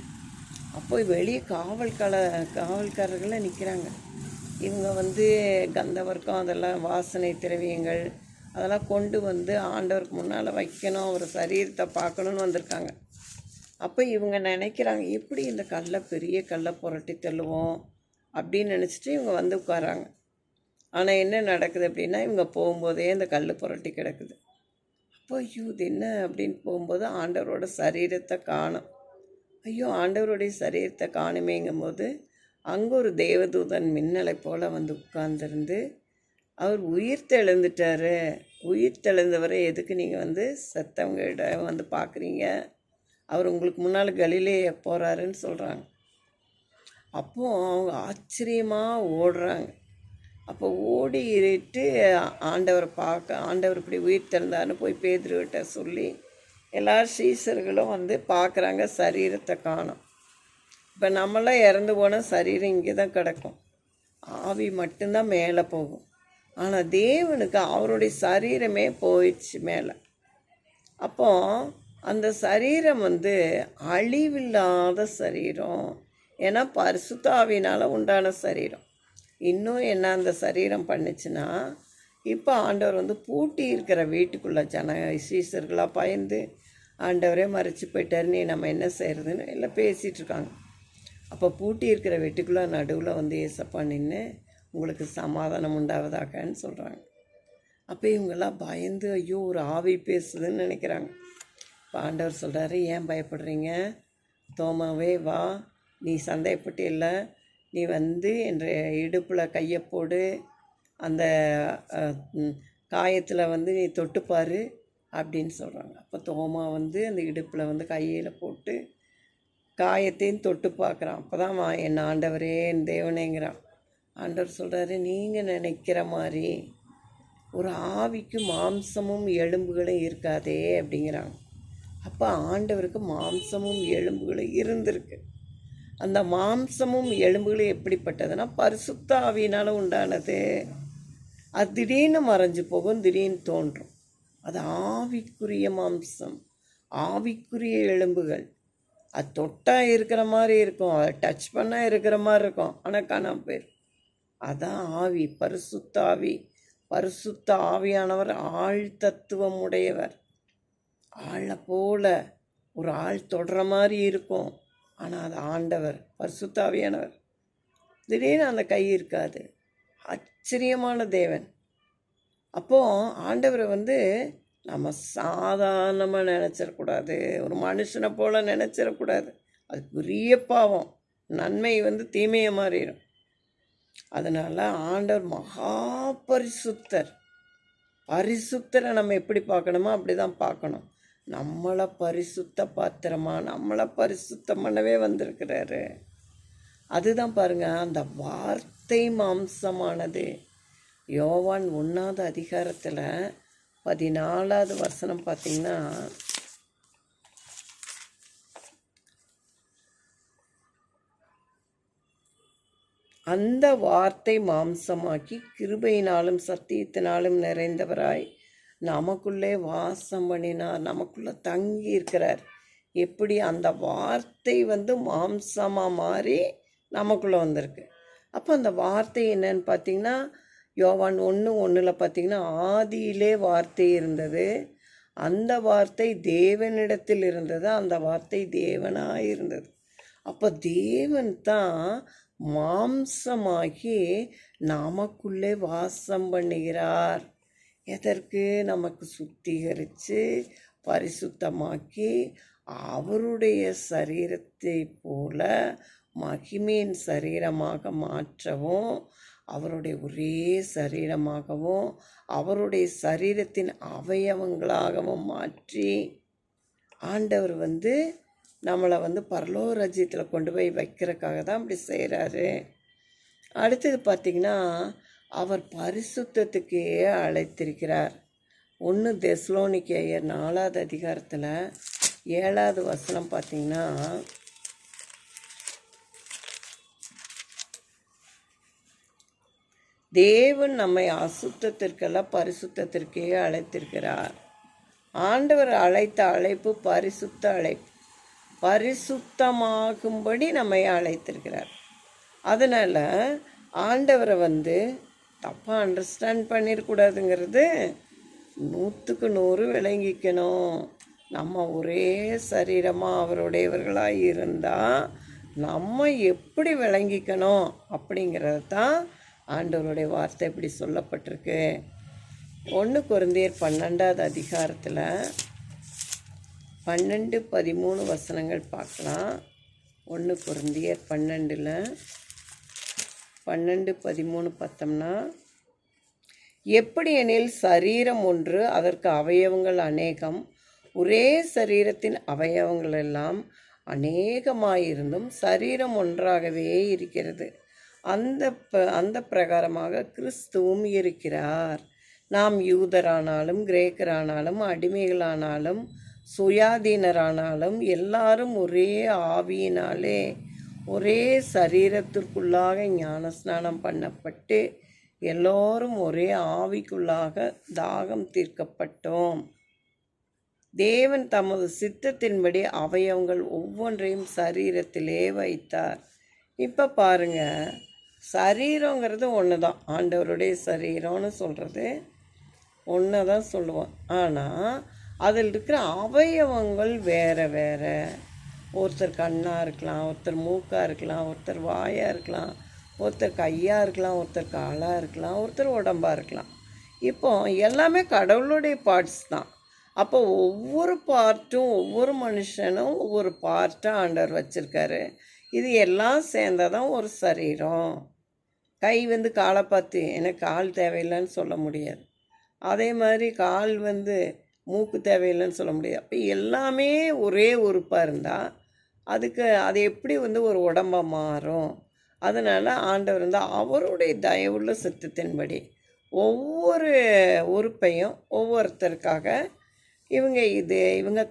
அப்போ வெளியே காவல்காரர்கள்லாம் நிற்கிறாங்க. இவங்க வந்து கந்தவர்க்கம் அதெல்லாம் வாசனை திரவியங்கள் அதெல்லாம் கொண்டு வந்து ஆண்டவருக்கு முன்னால் வைக்கணும், அவர் சரீரத்தை பார்க்கணுன்னு வந்திருக்காங்க. அப்போ இவங்க நினைக்கிறாங்க, எப்படி இந்த பெரிய கல்லை புரட்டி தள்ளுவோம் அப்படின்னு நினச்சிட்டு இவங்க வந்து உட்காராங்க. ஆனால் என்ன நடக்குது அப்படின்னா, இவங்க போகும்போதே இந்த கல் புரட்டி கிடக்குது. அப்போ ஐயோ இது என்ன அப்படின்னு போகும்போது ஆண்டவரோட சரீரத்தை காணும். ஐயோ ஆண்டவருடைய சரீரத்தை காணுமேங்கும்போது அங்கே ஒரு தேவதூதன் மின்னலை போல் வந்து உட்கார்ந்துருந்து, அவர் உயிர் தெழுந்துட்டார், உயிர் தெழுந்தவரை எதுக்கு நீங்கள் வந்து செத்தவங்கிட்ட வந்து பார்க்குறீங்க, அவர் உங்களுக்கு முன்னால் கலிலேய போகிறாருன்னு சொல்கிறாங்க. அப்போது அவங்க ஆச்சரியமாக ஓடுறாங்க. அப்போ ஓடிட்டு ஆண்டவரை பார்க்க, ஆண்டவர் இப்படி உயிர் திறந்தாருன்னு போய் பேதுருவிட்ட சொல்லி எல்லாரும் சீசர்களும் வந்து பார்க்குறாங்க, சரீரத்தை காணும். இப்போ நம்மளாம் இறந்து போனால் சரீரம் இங்கே தான் கிடக்கும், ஆவி மட்டும்தான் மேலே போகும். ஆனால் தேவனுக்கு அவருடைய சரீரமே போயிடுச்சு மேலே. அப்போ அந்த சரீரம் வந்து அழிவில்லாத சரீரம், ஏன்னா பரிசுத்த ஆவியினால் உண்டான சரீரம். இன்னும் என்ன அந்த சரீரம் பண்ணுச்சுன்னா, இப்போ ஆண்டவர் வந்து பூட்டி இருக்கிற வீட்டுக்குள்ளே சீசர்களாக பயந்து ஆண்டவரே மறைச்சி போயிட்டார், நீ நம்ம என்ன செய்கிறதுன்னு எல்லாம் பேசிகிட்ருக்காங்க. அப்போ பூட்டி இருக்கிற வீட்டுக்குள்ளே நடுவில் வந்து ஏசப்பா நின்று உங்களுக்கு சமாதானம் உண்டாவதாகன்னு சொல்கிறாங்க. அப்போ இவங்கெல்லாம் பயந்து ஐயோ ஒரு ஆவி பேசுதுன்னு நினைக்கிறாங்க. இப்போ ஆண்டவர் சொல்கிறாரு, ஏன் பயப்படுறீங்க, தோமாவே வா, நீ சந்தேகப்பட்டு இல்லை, நீ வந்து என்ற இடுப்பில் கையை போடு, அந்த காயத்தில் வந்து நீ தொட்டுப்பார் அப்படின்னு சொல்கிறாங்க. அப்போ தோமா வந்து அந்த இடுப்பில் வந்து கையில் போட்டு காயத்தையும் தொட்டு பார்க்குறான். அப்போ தான் என் ஆண்டவரே என் தேவனேங்கிறான். ஆண்டவர் சொல்கிறாரு, நீங்கள் நினைக்கிற மாதிரி ஒரு ஆவிக்கு மாம்சமும் எலும்புகளும் இருக்காதே அப்படிங்கிறாங்க. அப்போ ஆண்டவருக்கு மாம்சமும் எலும்புகளும் இருந்திருக்கு. அந்த மாம்சமும் எலும்புகளும் எப்படிப்பட்டதுன்னா பரிசுத்த ஆவியினால் உண்டானது. அது திடீர்னு மறைஞ்சு போகும், திடீர்னு தோன்றும். அது ஆவிக்குரிய மாம்சம், ஆவிக்குரிய எலும்புகள். அது தொட்டால் இருக்கிற மாதிரி இருக்கும், அதை டச் பண்ணால் இருக்கிற மாதிரி இருக்கும், ஆனால் காணாம போயிடும். அதான் ஆவி, பரிசுத்த ஆவி. பரிசுத்த ஆவியானவர் ஆள் தத்துவம் உடையவர். ஆளை போல ஒரு ஆள் தொடுற மாதிரி இருக்கும், ஆனால் அது ஆண்டவர், பரிசுத்த ஆவியானவர். திடீர்னு அந்த கை இருக்காது. ஆச்சரியமான தேவன். அப்போது ஆண்டவரை வந்து நம்ம சாதாரணமாக நினச்சிடக்கூடாது, ஒரு மனுஷனை போல் நினச்சிடக்கூடாது. அது பெரிய பாவம், நன்மை வந்து தீமையை மாறிடும். அதனால் ஆண்டவர் மகா பரிசுத்தர். பரிசுத்தரை நம்ம எப்படி பார்க்கணுமோ அப்படி தான் பார்க்கணும். நம்மளை பரிசுத்த பாத்திரமா, நம்மளை பரிசுத்தம் பண்ணவே வந்திருக்கிறாரு. அதுதான் பாருங்கள், அந்த வார்த்தை மாம்சமானது. யோவான் 1வது அதிகாரத்தில் 14வது வசனம் பார்த்திங்கன்னா, அந்த வார்த்தை மாம்சமாக்கி கிருபையினாலும் சத்தியத்தினாலும் நிறைந்தவராய் நமக்குள்ளே வாசம் பண்ணினார், நமக்குள்ளே தங்கி இருக்கிறார். எப்படி அந்த வார்த்தை வந்து மாம்சமாக மாறி நமக்குள்ளே வந்திருக்கு. அப்போ அந்த வார்த்தை என்னன்னு பார்த்திங்கன்னா, யோவான் 1:1 பார்த்திங்கன்னா, ஆதியிலே வார்த்தை இருந்தது, அந்த வார்த்தை தேவனிடத்தில் இருந்தது, அந்த வார்த்தை தேவனாக இருந்தது. அப்போ தேவன் தான் மாம்சமாகி நமக்குள்ளே வாசம் பண்ணுகிறார். எதற்கு? நமக்கு சுத்திகரித்து பரிசுத்தமாக்கி அவருடைய சரீரத்தை போல மகிமையின் சரீரமாக மாற்றவும், அவருடைய ஒரே சரீரமாகவும் அவருடைய சரீரத்தின் அவயவங்களாகவும் மாற்றி ஆண்டவர் வந்து நம்மளை வந்து பரலோக ராஜ்யத்தில் கொண்டு போய் வைக்கிறதுக்காக தான் அப்படி செய்கிறாரு. அடுத்தது பார்த்திங்கன்னா, அவர் பரிசுத்தத்துக்கே அழைத்திருக்கிறார். 1 தெசலோனிக்கேயர் 4வது அதிகாரத்தில் 7வது வசனம் பார்த்திங்கன்னா, தேவன் நம்மை அசுத்தத்திற்கல்ல பரிசுத்தத்திற்கே அழைத்திருக்கிறார். ஆண்டவர் அழைத்த அழைப்பு பரிசுத்த அழைப்பு. பரிசுத்தமாகும்படி நம்மை அழைத்திருக்கிறார். அதனால் ஆண்டவரை தப்பாக அண்டர்ஸ்டாண்ட் பண்ணிடக்கூடாதுங்கிறது 100க்கு 100 விளங்கிக்கணும். நம்ம ஒரே சரீரமாக அவருடையவர்களாக இருந்தால் நம்ம எப்படி விளங்கிக்கணும் அப்படிங்கிறது தான் ஆண்டவருடைய வார்த்தை இப்படி சொல்லப்பட்டிருக்கு. 1 கொரிந்தியர் 12வது அதிகாரத்தில் 12-13 வசனங்கள் பார்க்கலாம். 1 கொரிந்தியர் 12ல் 12-13 பார்த்தோம்னா, எப்படி எனில் சரீரம் ஒன்று, அதற்கு அவயவங்கள் அநேகம், ஒரே சரீரத்தின் அவயவங்கள் எல்லாம் அநேகமாயிருந்தும் சரீரம் ஒன்றாகவே இருக்கிறது. அந்த பிரகாரமாக கிறிஸ்துவும் இருக்கிறார். நாம் யூதரானாலும் கிரேக்கரானாலும் அடிமைகளானாலும் சுயாதீனரானாலும் எல்லாரும் ஒரே ஆவியினாலே ஒரே சரீரத்திற்குள்ளாக ஞானஸ்நானம் பண்ணப்பட்டு எல்லோரும் ஒரே ஆவிக்குள்ளாக தாகம் தீர்க்கப்பட்டோம். தேவன் தமது சித்தத்தின்படி அவயவங்கள் ஒவ்வொன்றையும் சரீரத்திலே வைத்தார். இப்போ பாருங்க, சரீரங்கிறது ஒன்று தான். ஆண்டவருடைய சரீரம்னு சொல்கிறது ஒன்று தான் சொல்லுவோம். ஆனால் அதில் இருக்கிற அவயவங்கள் வேறு வேறு. ஒருத்தர் கண்ணாக இருக்கலாம், ஒருத்தர் மூக்காக இருக்கலாம், ஒருத்தர் வாயாக இருக்கலாம், ஒருத்தர் கையாக இருக்கலாம், ஒருத்தர் காலாக இருக்கலாம், ஒருத்தர் உடம்பாக இருக்கலாம். இப்போ எல்லாமே கடவுளுடைய பார்ட்ஸ் தான். அப்போ ஒவ்வொரு பார்ட்டும் ஒவ்வொரு மனுஷனும் ஒவ்வொரு பார்ட்டாக ஆண்டவர் வச்சுருக்காரு. இது எல்லாம் சேர்ந்தாதான் ஒரு சரீரம். கை காலை பார்த்து எனக்கு கால் தேவையில்லைன்னு சொல்ல முடியாது. அதே மாதிரி கால் மூக்கு தேவையில்லைன்னு சொல்ல முடியாது. அப்போ எல்லாமே ஒரே உறுப்பாக இருந்தால் அது எப்படி ஒரு உடம்பாக மாறும்? அதனால் ஆண்டவர் அவருடைய தயவுள்ள சித்தத்தின்படி ஒவ்வொரு உறுப்பையும் ஒவ்வொருத்தருக்காக இவங்க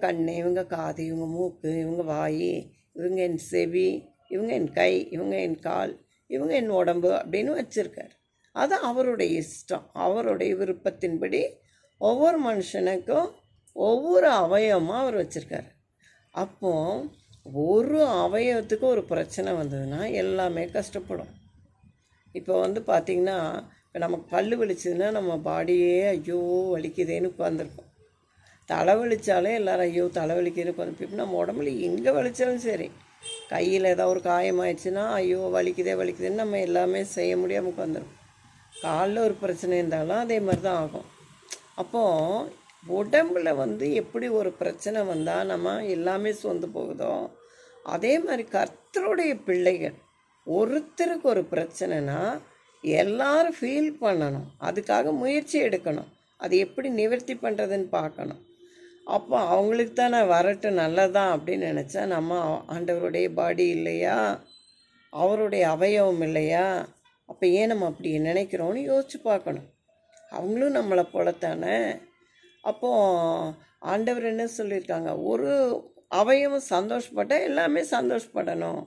கண், இவங்க காது, இவங்க மூக்கு, இவங்க வாய், இவங்க என் செவி, இவங்க என் கை, இவங்க என் கால், இவங்க என் உடம்பு அப்படின்னு வச்சுருக்கார். அது அவருடைய இஷ்டம். அவருடைய விருப்பத்தின்படி ஒவ்வொரு மனுஷனுக்கும் ஒவ்வொரு அவயவமாக அவர் வச்சுருக்காரு. அப்போ ஒரு அவயவத்துக்கு ஒரு பிரச்சனை வந்ததுன்னா எல்லாமே கஷ்டப்படும். இப்போ பார்த்திங்கன்னா, இப்போ நமக்கு பல் வலிச்சதுன்னா நம்ம பாடியே ஐயோ வலிக்குதேன்னு உட்காந்துருப்போம். தலை வலித்தாலே எல்லோரும் ஐயோ தலை வலிக்குதுன்னு உட்காந்துருப்போம். இப்போ நம்ம உடம்புல எங்கே வலித்தாலும் சரி, கையில் ஏதாவது ஒரு காயமாயிடுச்சுன்னா ஐயோ வலிக்குதேன்னு நம்ம எல்லாமே செய்ய முடியாமல் உட்காந்துருப்போம். காலில் ஒரு பிரச்சனை இருந்தாலும் அதே மாதிரி தான் ஆகும். அப்போது உடம்பில் எப்படி ஒரு பிரச்சனை வந்தால் நம்ம எல்லாமே சொந்து போகுதோ, அதே மாதிரி கர்த்தருடைய பிள்ளைகள் ஒருத்தருக்கு ஒரு பிரச்சனைனா எல்லாரும் ஃபீல் பண்ணணும். அதுக்காக முயற்சி எடுக்கணும். அது எப்படி நிவர்த்தி பண்ணுறதுன்னு பார்க்கணும். அப்போ அவங்களுக்கு தானே வரட்டும் நல்லதான் அப்படின்னு நினச்சா நம்ம ஆண்டவருடைய பாடி இல்லையா, அவருடைய அவயவம் இல்லையா? அப்போ ஏன் நம்ம அப்படி நினைக்கிறோன்னு யோசித்து பார்க்கணும். அவங்களும் நம்மளை போலத்தானே. அப்போது ஆண்டவர் என்ன சொல்லியிருக்காங்க, ஒரு அவயவம் சந்தோஷப்பட்டால் எல்லாமே சந்தோஷப்படணும்.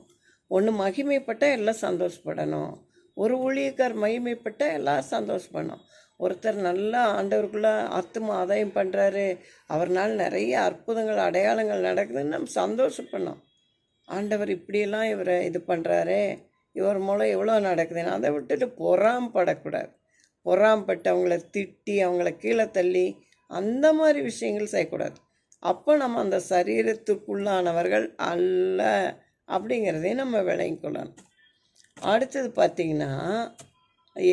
ஒன்று மகிமைப்பட்டால் எல்லாம் சந்தோஷப்படணும். ஒரு ஊழியக்கார் மகிமைப்பட்டால் எல்லாம் சந்தோஷப்படணும். ஒருத்தர் நல்லா ஆண்டவருக்குள்ளே ஆத்தும ஆதாயம் பண்ணுறாரு, அவர்னால் நிறைய அற்புதங்கள் அடையாளங்கள் நடக்குதுன்னு நம்ம சந்தோஷப்படணும். ஆண்டவர் இப்படியெல்லாம் இவரை இது பண்ணுறாரு, இவர் மூலம் எவ்வளோ நடக்குதுன்னு அதை விட்டுட்டு பொறாம்படக்கூடாது. பொறாம்பட்டு அவங்கள திட்டி அவங்கள கீழே தள்ளி அந்த மாதிரி விஷயங்கள் செய்யக்கூடாது. அப்போ நம்ம அந்த சரீரத்துக்குள்ளானவர்கள் அல்ல அப்படிங்கிறதையும் நம்ம விளங்கிக்கொள்ளணும். அடுத்தது பார்த்திங்கன்னா,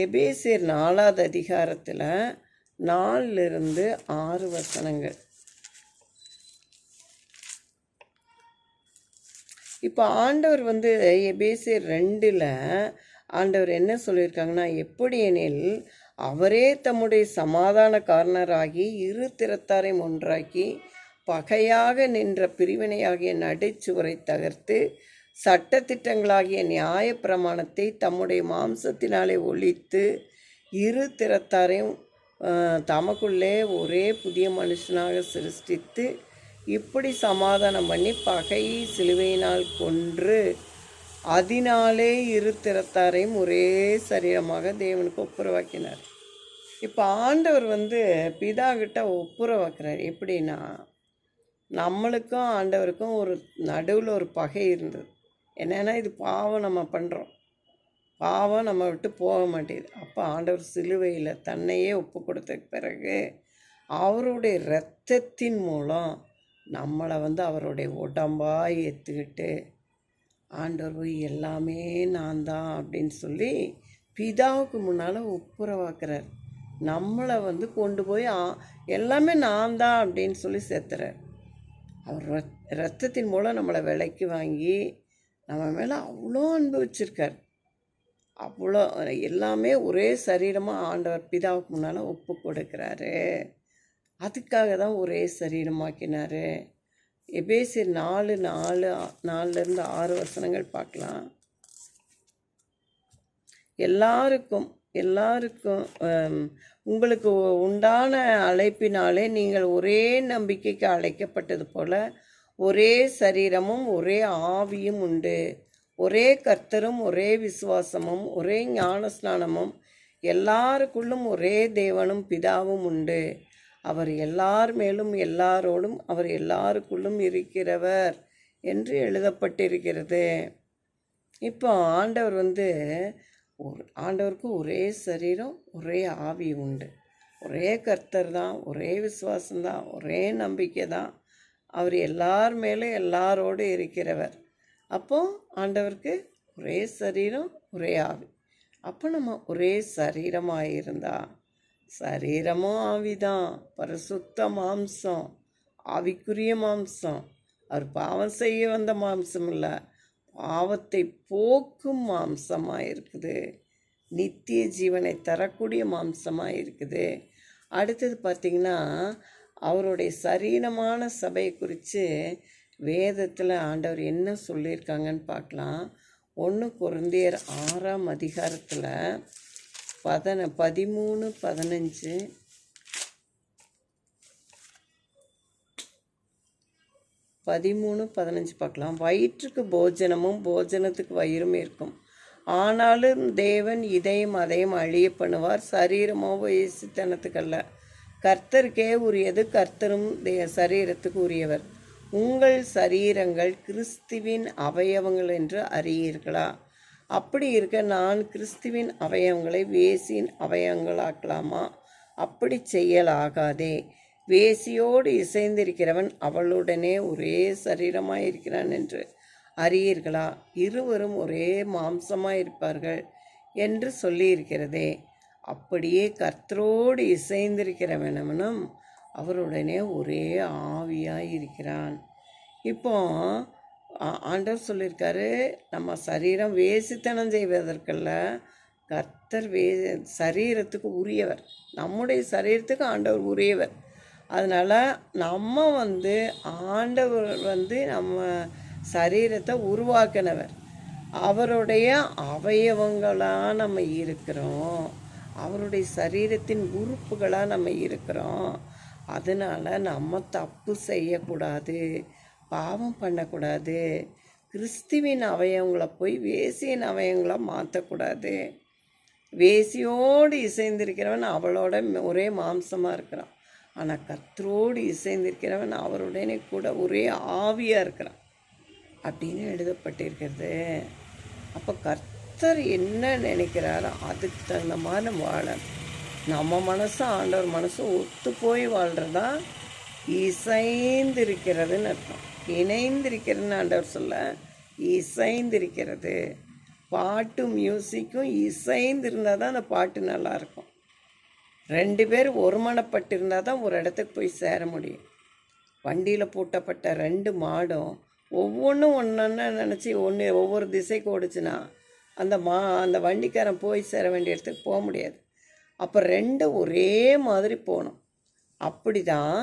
எபேசியர் 4வது அதிகாரத்தில் 4-6 வசனங்கள். இப்போ ஆண்டவர் எபேசியர் 2ல் ஆண்டவர் என்ன சொல்லியிருக்காங்கன்னா, எப்படி எனில் அவரே தம்முடைய சமாதானக்காரனராகி இரு திறத்தாரையும் ஒன்றாக்கி பகையாக நின்ற பிரிவினையாகிய நடைச்சுவரை தகர்த்து சட்டத்திட்டங்களாகிய நியாய பிரமாணத்தை தம்முடைய மாம்சத்தினாலே ஒழித்து இரு திறத்தாரையும் தமக்குள்ளே ஒரே புதிய மனுஷனாக சிருஷ்டித்து இப்படி சமாதானம் பண்ணி பகையை சிலுவையினால் கொன்று அதனாலே இரு திறத்தாரையும் ஒரே சரீரமாக தேவனுக்கு ஒப்புரவாக்கினார். இப்போ ஆண்டவர் பிதா கிட்ட ஒப்புரவாக்குறார். எப்படின்னா, நம்மளுக்கும் ஆண்டவருக்கும் ஒரு நடுவில் ஒரு பகை இருந்தது. என்னென்னா, இது பாவம் நம்ம பண்ணுறோம், பாவம் நம்ம விட்டு போக மாட்டேது. அப்போ ஆண்டவர் சிலுவையில் தன்னையே ஒப்பு கொடுத்த பிறகு அவருடைய இரத்தத்தின் மூலம் நம்மளை அவருடைய உடம்பாக ஏற்றுக்கிட்டு ஆண்டவர் எல்லாமே நான் தான் அப்படின்னு சொல்லி பிதாவுக்கு முன்னால் ஒப்புரவாக்குறார். நம்மளை கொண்டு போய் எல்லாமே நான் தான் அப்படின்னு சொல்லி சேர்த்துறார். அவர் இரத்தத்தின் மூலம் நம்மளை விலைக்கு வாங்கி நம்ம மேலே அவ்வளோ அன்பு வச்சுருக்கார். அவ்வளோ எல்லாமே ஒரே சரீரமாக ஆண்டவர் பிதாவுக்கு முன்னால் ஒப்பு கொடுக்குறாரு. அதுக்காக தான் ஒரே சரீரமாக்கினார். எபேசியர் 4:4 6 வசனங்கள் பார்க்கலாம். எல்லாருக்கும் உங்களுக்கு உண்டான அழைப்பினாலே நீங்கள் ஒரே நம்பிக்கைக்கு அழைக்கப்பட்டது போல ஒரே சரீரமும் ஒரே ஆவியும் உண்டு. ஒரே கர்த்தரும் ஒரே விசுவாசமும் ஒரே ஞானஸ்நானமும் எல்லாருக்குள்ளும் ஒரே தேவனும் பிதாவும் உண்டு. அவர் எல்லார் மேலும் எல்லாரோடும் அவர் எல்லாருக்குள்ளும் இருக்கிறவர் என்று எழுதப்பட்டிருக்கிறது. இப்போ ஆண்டவர் ஆண்டவருக்கு ஒரே சரீரம் ஒரே ஆவி உண்டு. ஒரே கர்த்தர் தான், ஒரே விசுவாசம்தான், ஒரே நம்பிக்கை தான். அவர் எல்லார் மேலும் எல்லாரோடு இருக்கிறவர். அப்போ ஆண்டவருக்கு ஒரே சரீரம் ஒரே ஆவி. அப்போ நம்ம ஒரே சரீரமாக இருந்தா, சரீரமும் ஆவிதான், பரிசுத்த மாம்சம், ஆவிக்குரிய மாம்சம். அவர் பாவம் செய்ய வந்த மாம்சம் இல்லை, பாவத்தை போக்கும் மாம்சமாக இருக்குது, நித்திய ஜீவனை தரக்கூடிய மாம்சமாக இருக்குது. அடுத்தது பார்த்திங்கன்னா, அவருடைய சரீரமான சபையை குறித்து வேதத்தில் ஆண்டவர் என்ன சொல்லியிருக்காங்கன்னு பார்க்கலாம். 1 கொரிந்தியர் 6ஆம் அதிகாரத்தில் 13-15 பார்க்கலாம். வயிற்றுக்கு போஜனமும் போஜனத்துக்கு வயிறும் இருக்கும், ஆனாலும் தேவன் இதையும் அதையும் அழிய பண்ணுவார். சரீரமோ வேசித்தனத்துக்கல்ல, கர்த்தருக்கே உரியது, கர்த்தரும் சரீரத்துக்கு உரியவர். உங்கள் சரீரங்கள் கிறிஸ்துவின் அவயவங்கள் என்று அறியீர்களா? அப்படி இருக்க நான் கிறிஸ்துவின் அவயவங்களை வேசியின் அவயவங்களாக்கலாமா? அப்படி செய்யலாகாதே. வேசியோடு இசைந்திருக்கிறவன் அவளுடனே ஒரே சரீரமாயிருக்கிறான் என்று அறியீர்களா? இருவரும் ஒரே மாம்சமாயிருப்பார்கள் என்று சொல்லியிருக்கிறதே. அப்படியே கர்த்தரோடு இசைந்திருக்கிறவனும் அவருடனே ஒரே ஆவியாய் இருக்கிறான். இப்போ ஆண்டவர் சொல்லியிருக்காரு, நம்ம சரீரம் வேசித்தனம் செய்வதற்கல்ல, கர்த்தர் சரீரத்துக்கு உரியவர். நம்முடைய சரீரத்துக்கு ஆண்டவர் உரியவர். அதனால் நம்ம ஆண்டவர் நம்ம சரீரத்தை உருவாக்கினவர். அவருடைய அவயவங்களாக நம்ம இருக்கிறோம், அவருடைய சரீரத்தின் உறுப்புகளாக நம்ம இருக்கிறோம். அதனால் நம்ம தப்பு செய்யக்கூடாது, பாவம் பண்ணக்கூடாது. கிறிஸ்துவின் அவயவங்களை போய் வேசியின் அவயவங்களை மாற்றக்கூடாது. வேசியோடு இசைந்திருக்கிறவன் அவளோட ஒரே மாம்சமாக இருக்கிறான், ஆனால் கர்த்தரோடு இசைந்திருக்கிறவன் அவருடனே கூட ஒரே ஆவியாக இருக்கிறான் அப்படின்னு எழுதப்பட்டிருக்கிறது. அப்போ கர்த்தர் என்ன நினைக்கிறாரோ அதுக்கு தகுந்த மாதிரி வாழ, நம்ம மனசும் ஆண்டவர் மனசும் ஒத்து போய் வாழ்கிறதா இசைந்திருக்கிறதுன்னு அர்த்தம். இணைந்திருக்கிறதுன்னு ஆண்டவர் சொல்ல, இசைந்திருக்கிறது. பாட்டும் மியூசிக்கும் இசைந்திருந்தால் தான் அந்த பாட்டு நல்லாயிருக்கும். 2 பேர் ஒருமனப்பட்டிருந்தால் தான் ஒரு இடத்துக்கு போய் சேர முடியும். வண்டியில் பூட்டப்பட்ட 2 மாடும் ஒவ்வொன்றும் ஒன்று நினச்சி ஒவ்வொரு திசைக்கு ஓடிச்சுன்னா அந்த வண்டிக்காரன் போய் சேர வேண்டிய இடத்துக்கு போக முடியாது. அப்போ 2 ஒரே மாதிரி போகணும். அப்படி தான்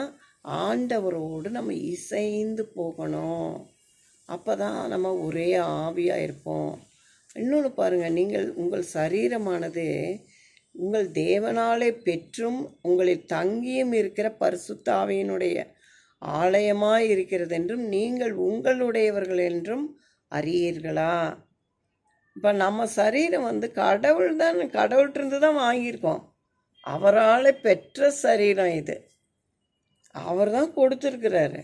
ஆண்டவரோடு நம்ம இசைந்து போகணும். அப்போ தான் நம்ம ஒரே ஆவியாக இருப்போம். இன்னொன்று பாருங்கள், நீங்கள் உங்கள் சரீரமானது உங்கள் தேவனாலே பெற்றும் உங்களில் தங்கியும் இருக்கிற பரிசுத்த ஆவியினுடைய ஆலயமாக இருக்கிறது என்றும் நீங்கள் உங்களுடையவர்கள் என்றும் அறியீர்களா? இப்போ நம்ம சரீரம் வந்து கடவுள்கிட்ட தான் வாங்கியிருக்கோம். அவரால் பெற்ற சரீரம் இது. அவர் தான் கொடுத்துருக்கிறாரு.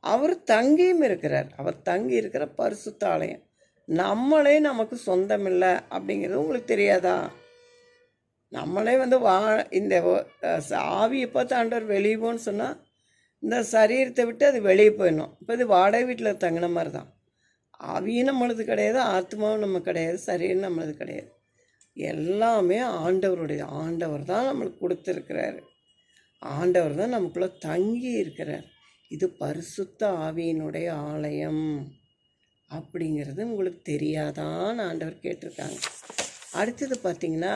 அவர் தங்கியும் இருக்கிறார். அவர் தங்கி இருக்கிற பரிசுத்த ஆலயம். நம்மளே நமக்கு சொந்தம் இல்லை அப்படிங்கிறது உங்களுக்கு தெரியாதா? நம்மளே வந்து இந்த ஆவியை பார்த்து ஆண்டவர் வெளியே போன்னு சொன்னால் இந்த சரீரத்தை விட்டு அது வெளியே போயிடணும். இப்போ இது வாடகை வீட்டில் தங்கின மாதிரி தான். ஆவியும் நம்மளது கிடையாது, ஆத்மாவும் நம்ம கிடையாது, சரீரம் நம்மளது கிடையாது. எல்லாமே ஆண்டவருடைய. ஆண்டவர் தான் நம்மளுக்கு கொடுத்துருக்கிறாரு. ஆண்டவர் தான் நமக்குள்ளே தங்கி இருக்கிறார். இது பரிசுத்த ஆவியினுடைய ஆலயம் அப்படிங்கிறது உங்களுக்கு தெரியாதான்னு ஆண்டவர் கேட்டிருக்காங்க. அடுத்தது பார்த்திங்கன்னா,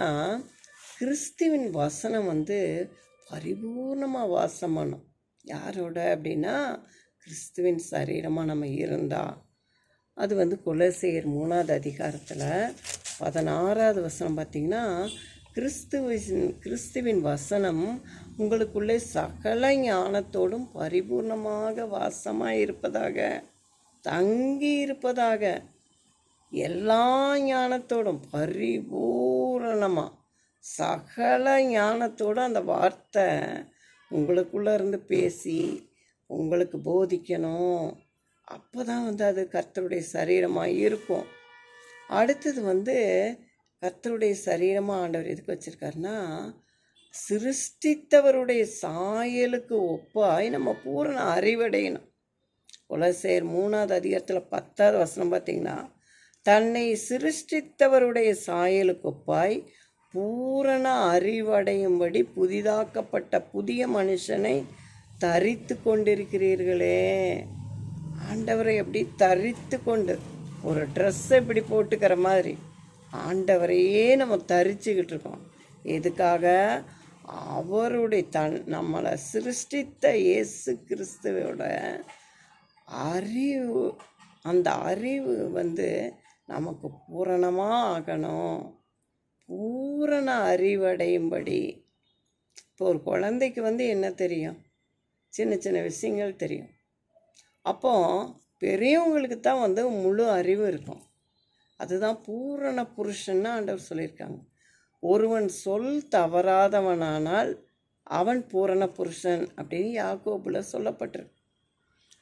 கிறிஸ்துவின் வசனம் வந்து பரிபூர்ணமாக வாசம் பண்ணும். யாரோட அப்படின்னா, கிறிஸ்துவின் சரீரமாக நம்ம இருந்தால். அது வந்து கொலோசியர் 3வது அதிகாரத்தில் 16வது வசனம் பார்த்திங்கன்னா, கிறிஸ்துவின் வசனம் உங்களுக்குள்ளே சகல ஞானத்தோடும் பரிபூர்ணமாக வாசமாக இருப்பதாக, தங்கி இருப்பதாக. எல்லா ஞானத்தோடும் பரிபூரணமாக சகல ஞானத்தோடும் அந்த வார்த்தை உங்களுக்குள்ளே இருந்து பேசி உங்களுக்கு போதிக்கணும். அப்போ தான் வந்து அது கர்த்தருடைய சரீரமாக இருக்கும். அடுத்தது வந்து கர்த்தருடைய சரீரமாக ஆண்டவர் எதுக்கு வச்சுருக்காருன்னா, சிருஷ்டித்தவருடைய சாயலுக்கு ஒப்பாய் நம்ம பூரண அறிவடையணும். கொலோசியர் 3வது அதிகாரத்தில் 10வது வசனம் பார்த்திங்கன்னா, தன்னை சிருஷ்டித்தவருடைய சாயலுக்கு ஒப்பாய் பூரண அறிவடையும்படி புதிதாக்கப்பட்ட புதிய மனுஷனை தரித்து கொண்டிருக்கிறீர்களே. ஆண்டவரை எப்படி தரித்து கொண்டு, ஒரு ட்ரெஸ்ஸை இப்படி போட்டுக்கிற மாதிரி ஆண்டவரையே நம்ம தரிச்சுக்கிட்டு இருக்கோம். எதுக்காக? அவருடைய நம்மளை சிருஷ்டித்த இயேசு கிறிஸ்துவோட அறிவு, அந்த அறிவு வந்து நமக்கு பூரணமாக ஆகணும். பூரண அறிவடையும்படி. இப்போ ஒரு குழந்தைக்கு வந்து என்ன தெரியும்? சின்ன சின்ன விஷயங்கள் தெரியும். அப்போ பெரியவங்களுக்கு தான் வந்து முழு அறிவு இருக்கும். அதுதான் பூரண புருஷன்னு ஆண்டவர் சொல்லியிருக்காங்க. ஒருவன் சொல் தவறாதவனானால் அவன் பூரண புருஷன் அப்படின்னு யாக்கோபுல சொல்லப்பட்டிருக்கு.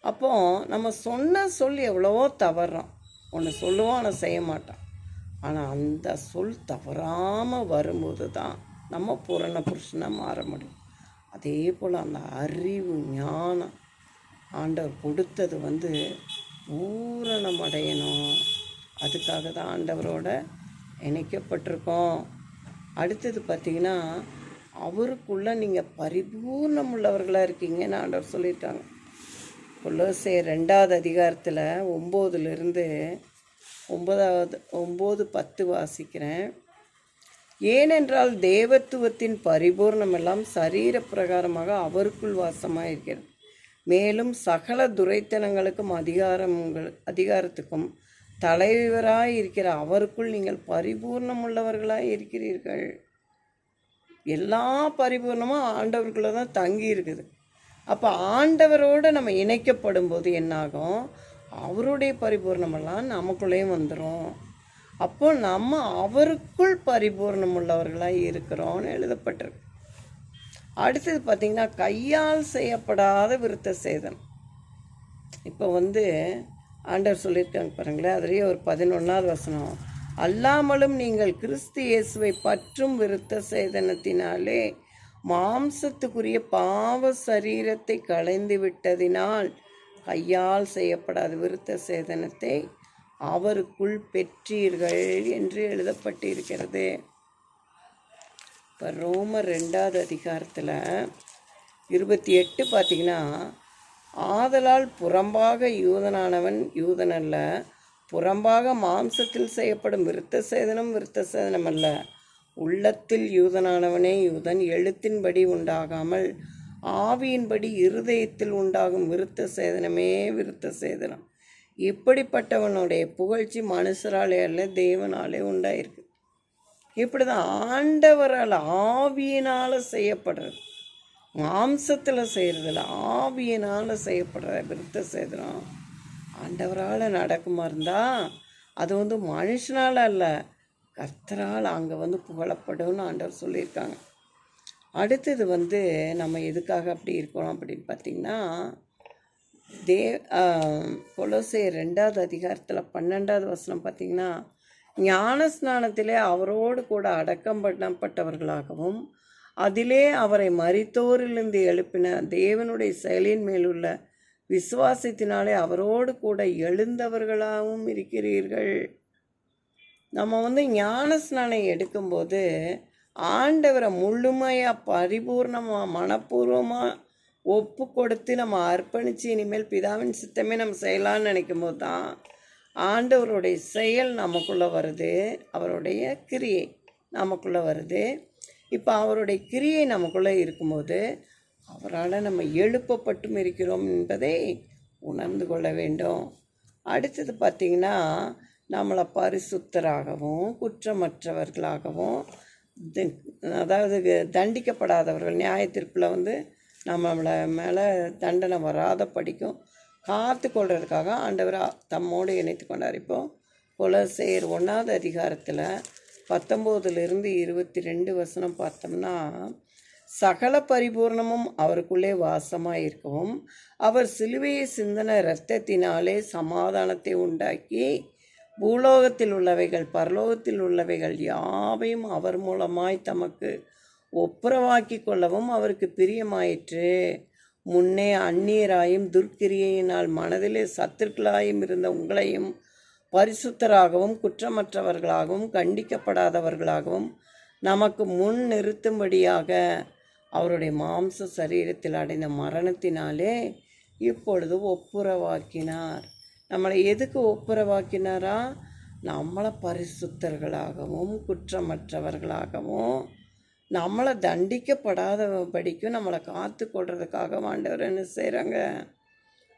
அப்போ நம்ம சொன்ன சொல் எவ்வளவோ தவறான். ஒன்று சொல்லுவோம், ஆனால் செய்ய மாட்டான். ஆனால் அந்த சொல் தவறாமல் வரும்போது தான் நம்ம பூரண புருஷனாக மாற முடியும். அதே போல் அந்த அறிவு ஞானம் ஆண்டவர் கொடுத்தது வந்து பூரணம் அடையணும். அதுக்காக தான் ஆண்டவரோட இணைக்கப்பட்டிருக்கோம். அடுத்தது பார்த்திங்கன்னா, அவருக்குள்ளே நீங்கள் பரிபூர்ணம் உள்ளவர்களாக இருக்கீங்கன்னு ஆண்டவர் சொல்லியிருக்காங்க. கொலோசியர் 2வது அதிகாரத்தில் 9லிருந்து 9-10 வாசிக்கிறேன். ஏனென்றால் தேவத்துவத்தின் பரிபூர்ணம் எல்லாம் சரீர பிரகாரமாக அவருக்குள் வாசமாக இருக்கிறது. மேலும் சகல துரைத்தனங்களுக்கும் அதிகாரத்துக்கும் தலைவராய் இருக்கிற அவருக்குள் நீங்கள் பரிபூர்ணம் உள்ளவர்களாக இருக்கிறீர்கள். எல்லா பரிபூர்ணமும் ஆண்டவருக்குள்ளே தான் தங்கி இருக்குது. அப்போ ஆண்டவரோடு நம்ம இணைக்கப்படும் போது என்னாகும்? அவருடைய பரிபூர்ணமெல்லாம் நமக்குள்ளேயும் வந்துடும். அப்போ நம்ம அவருக்குள் பரிபூர்ணம் உள்ளவர்களாக இருக்கிறோன்னு எழுதப்பட்டிருக்கு. அடுத்தது பார்த்திங்கன்னா, கையால் செய்யப்படாத விருத்த சேதனம். இப்போ வந்து ஆண்டவர் சொல்லியிருக்காங்க பாருங்களேன். அதுலேயே ஒரு 11வது வசனம், அல்லாமலும் நீங்கள் கிறிஸ்து இயேசுவை பற்றும் விருத்த சேதனத்தினாலே மாம்சத்துக்குரிய பாவ சரீரத்தை களைந்து விட்டதினால் கையால் செய்யப்படாத விருத்த சேதனத்தை அவருக்குள் பெற்றீர்கள் என்று எழுதப்பட்டிருக்கிறது. இப்போ ரோமர் 2வது அதிகாரத்தில் 28 பார்த்திங்கன்னா, ஆதலால் புறம்பாக யூதனானவன் யூதனல்ல, புறம்பாக மாம்சத்தில் செய்யப்படும் விருத்த சேதனம் அல்ல, உள்ளத்தில் யூதனானவனே யூதன், எழுத்தின்படி உண்டாகாமல் ஆவியின்படி இருதயத்தில் உண்டாகும் விருத்த சேதனமே விருத்த சேதனம். இப்படிப்பட்டவனுடைய புகழ்ச்சி மனுஷராலே அல்ல, தேவனாலே உண்டாயிருக்கு. இப்படி தான் ஆண்டவரால் ஆவியினால் செய்யப்படுறது, மாம்சத்தில் செய்கிறதில்ல, ஆவியினால் செய்யப்படுற விருத்த சேதனம் ஆண்டவரால் நடக்குமா இருந்தால் அது வந்து மனுஷனால் அல்ல, கர்த்தரால் அங்கே வந்து புகழப்படும்னு ஆண்டவர் சொல்லியிருக்காங்க. அடுத்தது வந்து நம்ம எதுக்காக அப்படி இருக்கிறோம் அப்படின்னு பார்த்திங்கன்னா, கொலோசையர் 2வது அதிகாரத்தில் 12வது வசனம் பார்த்திங்கன்னா, ஞான ஸ்நானத்திலே அவரோடு கூட அடக்கம் பண்ணப்பட்டவர்களாகவும் அதிலே அவரை மரித்தோரிலிருந்து எழுப்பின தேவனுடைய செயலின் மேலுள்ள விசுவாசத்தினாலே அவரோடு கூட எழுந்தவர்களாகவும் இருக்கிறீர்கள். நம்ம வந்து ஞான ஸ்நானம் எடுக்கும்போது ஆண்டவரை முழுமையாக பரிபூர்ணமாக மனப்பூர்வமாக ஒப்பு கொடுத்து நம்ம அர்ப்பணித்து இனிமேல் பிதாவின் சித்தமே நம்ம செய்யலான்னு நினைக்கும் போது தான் ஆண்டவருடைய செயல் நமக்குள்ளே வருது, அவருடைய கிரியை நமக்குள்ளே வருது. இப்போ அவருடைய கிரியை நமக்குள்ளே இருக்கும்போது அவரால் நம்ம எழுப்பப்பட்டும் இருக்கிறோம் என்பதை உணர்ந்து கொள்ள வேண்டும். அடுத்தது பார்த்திங்கன்னா, நம்மளை பரிசுத்தராகவும் குற்றமற்றவர்களாகவும் அதாவது தண்டிக்கப்படாதவர்கள், நியாயத்தீர்ப்பில் வந்து நம்மளை மேலே தண்டனை வராத படிக்கும் காத்து கொள்றதுக்காக ஆண்டவர் தம்மோடு இணைத்து கொண்டார். இப்போது கொலோசையர் 1வது அதிகாரத்தில் 19லிருந்து 22 வசனம் பார்த்தோம்னா, சகல பரிபூர்ணமும் அவருக்குள்ளே வாசமாக இருக்கவும் அவர் சிலுவையை சிந்தின இரத்தத்தினாலே சமாதானத்தை உண்டாக்கி பூலோகத்தில் உள்ளவைகள் பரலோகத்தில் உள்ளவைகள் யாவையும் அவர் மூலமாய் தமக்கு ஒப்புரவாக்கி கொள்ளவும் அவருக்கு பிரியமாயிற்று. முன்னே அந்நியராயும் துர்க்கிரியையினால் மனதிலே சத்துருக்களாயும் இருந்த உங்களையும் பரிசுத்தராகவும் குற்றமற்றவர்களாகவும் கண்டிக்கப்படாதவர்களாகவும் நமக்கு முன் நிறுத்தும்படியாக அவருடைய மாம்ச சரீரத்தில் அடைந்த மரணத்தினாலே இப்பொழுது ஒப்புரவாக்கினார். நம்மளை எதுக்கு ஒப்புரவாக்கினாரா? நம்மளை பரிசுத்தர்களாகவும் குற்றமற்றவர்களாகவும் நம்மளை தண்டிக்கப்படாதபடிக்கும் நம்மளை காத்து கொள்றதுக்காக ஆண்டவர் என்ன செய்கிறாங்க,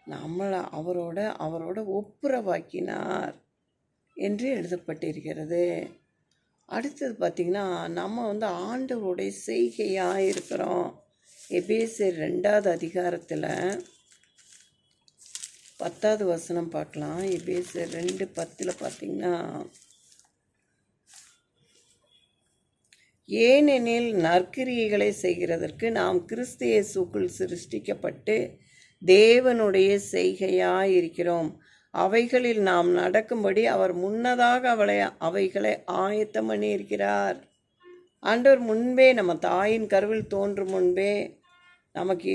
நம்மளை அவரோட ஒப்புரவாக்கினார் என்று எழுதப்பட்டிருக்கிறது. அடுத்தது பார்த்திங்கன்னா, நம்ம வந்து ஆண்டவருடைய செய்கையாக இருக்கிறோம். எபேசியர் 2வது அதிகாரத்தில் 10வது வசனம் பார்க்கலாம். எபேசியர் 2:10 பார்த்திங்கன்னா, ஏனெனில் நற்கிரியைகளை செய்கிறதற்கு நாம் கிறிஸ்து இயேசுக்குள் சிருஷ்டிக்கப்பட்டு தேவனுடைய செய்கையாய் இருக்கிறோம். அவைகளில் நாம் நடக்கும்படி அவர் முன்னதாக அவைகளை ஆயத்தம் பண்ணியிருக்கிறார். ஆண்டவர் முன்பே நம்ம தாயின் கருவில் தோன்றும் முன்பே நமக்கு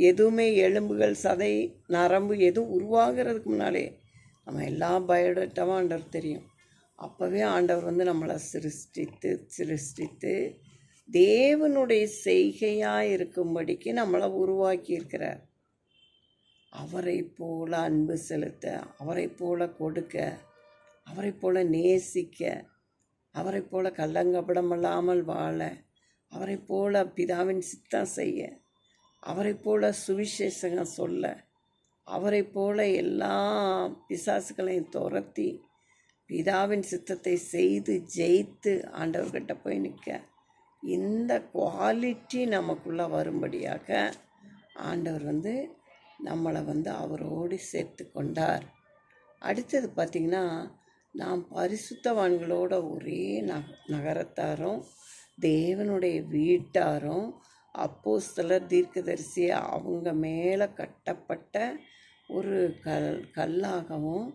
எதுவுமே எலும்புகள் சதை நரம்பு எதுவும் உருவாகிறதுக்கு முன்னாலே நம்ம எல்லா பயோடேட்டாவும் ஆண்டவர் தெரியும். அப்போவே ஆண்டவர் வந்து நம்மளை சிருஷ்டித்து தேவனுடைய செய்கையாக இருக்கும்படிக்கு நம்மளை உருவாக்கியிருக்கிறார். அவரை போல அன்பு செலுத்த, அவரை போல கொடுக்க, அவரை போல நேசிக்க, அவரை போல கள்ளங்கபடமில்லாமல் வாழ, அவரை போல பிதாவின் சித்தம் செய்ய, அவரை போல சுவிசேஷம் சொல்ல, அவரை போல எல்லா பிசாசுகளையும் துரத்தி பிதாவின் சித்தத்தை செய்து ஜெயித்து ஆண்டவர்கிட்ட போய் நிற்க, இந்த குவாலிட்டி நமக்குள்ளே வரும்படியாக ஆண்டவர் வந்து நம்மளை வந்து அவரோடு சேர்த்து கொண்டார். அடுத்தது பார்த்திங்கன்னா, நாம் பரிசுத்தவான்களோட ஒரே நகரத்தாரும் தேவனுடைய வீட்டாரும் அப்போஸ்தலர் தீர்க்கதரிசி அவங்க மேலே கட்டப்பட்ட ஒரு கல்லாகவும்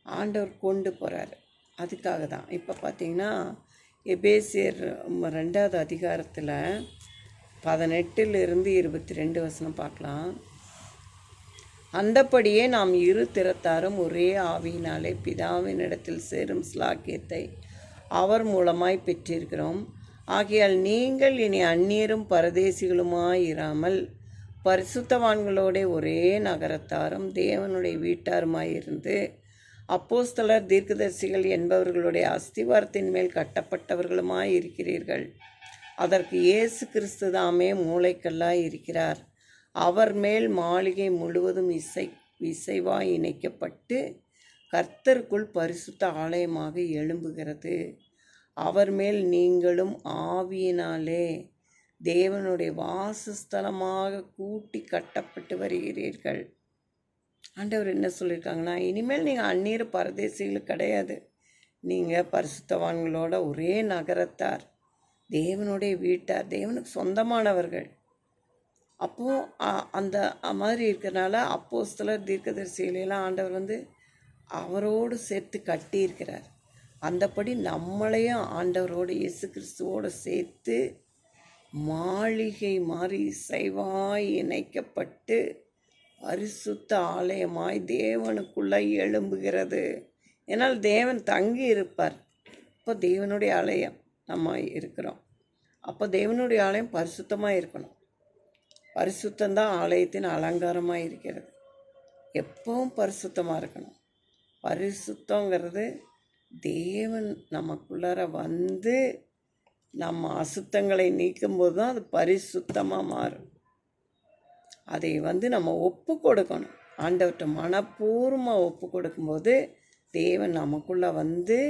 ஆண்டவர் கொண்டு போகிறார். அதுக்காக தான் இப்போ பார்த்திங்கன்னா, எபேசியர் 2வது அதிகாரத்தில் 18லிருந்து 22 வசனம் பார்க்கலாம். அந்தப்படியே நாம் இரு திறத்தாரும் ஒரே ஆவியினாலே பிதாவினிடத்தில் சேரும் ஸ்லாக்கியத்தை அவர் மூலமாய் பெற்றிருக்கிறோம். ஆகையால் நீங்கள் இனி அந்நியரும் பரதேசிகளுமாயிராமல் பரிசுத்தவான்களோட ஒரே நகரத்தாரும் தேவனுடைய வீட்டாருமாயிருந்து அப்போஸ்தலர் தீர்க்கதரிசிகள் என்பவர்களுடைய அஸ்திவாரத்தின் மேல் கட்டப்பட்டவர்களுமாய் இருக்கிறீர்கள். அதற்கு இயேசு கிறிஸ்து தாமே மூளைக்கல்லாய் இருக்கிறார். அவர் மேல் மாளிகை முழுவதும் இசைவாய் இணைக்கப்பட்டு கர்த்தருக்குள் பரிசுத்த ஆலயமாக எழும்புகிறது. அவர் மேல் நீங்களும் ஆவியினாலே தேவனுடைய வாசஸ்தலமாக கூட்டி கட்டப்பட்டு வருகிறீர்கள். ஆண்டவர் என்ன சொல்லியிருக்காங்கன்னா, இனிமேல் நீங்கள் அந்நியர் பரதேசிகளுக்கு கிடையாது, நீங்கள் பரிசுத்தவான்களோட ஒரே நகரத்தார், தேவனுடைய வீட்டார், தேவனுக்கு சொந்தமானவர்கள். அப்போது அந்த மாதிரி இருக்கிறனால அப்போஸ்தலர் தீர்க்கதரிசிகளெல்லாம் ஆண்டவர் அவரோடு சேர்த்து கட்டியிருக்கிறார். அந்தபடி நம்மளையும் ஆண்டவரோடு இயேசு கிறிஸ்துவோடு சேர்த்து மாளிகை மாதிரி இசைவாய் இணைக்கப்பட்டு பரிசுத்த ஆலயமாய் தேவனுக்குள்ளே எழும்புகிறது. ஏன்னால் தேவன் தங்கி இருப்பார். இப்போ தேவனுடைய ஆலயம் நம்ம இருக்கிறோம். அப்போ தேவனுடைய ஆலயம் பரிசுத்தமாக இருக்கணும். பரிசுத்தந்தான் ஆலயத்தின் அலங்காரமாக இருக்கிறது. எப்பவும் பரிசுத்தமாக இருக்கணும். பரிசுத்தங்கிறது தேவன் நமக்குள்ளார நம்ம அசுத்தங்களை நீக்கும்போது தான் அது பரிசுத்தமாக மாறும். அதை நம்ம ஒப்பு கொடுக்கணும். ஆண்டவர்கிட்ட மனப்பூர்வமாக ஒப்பு கொடுக்கும்போது தேவன் நமக்குள்ளே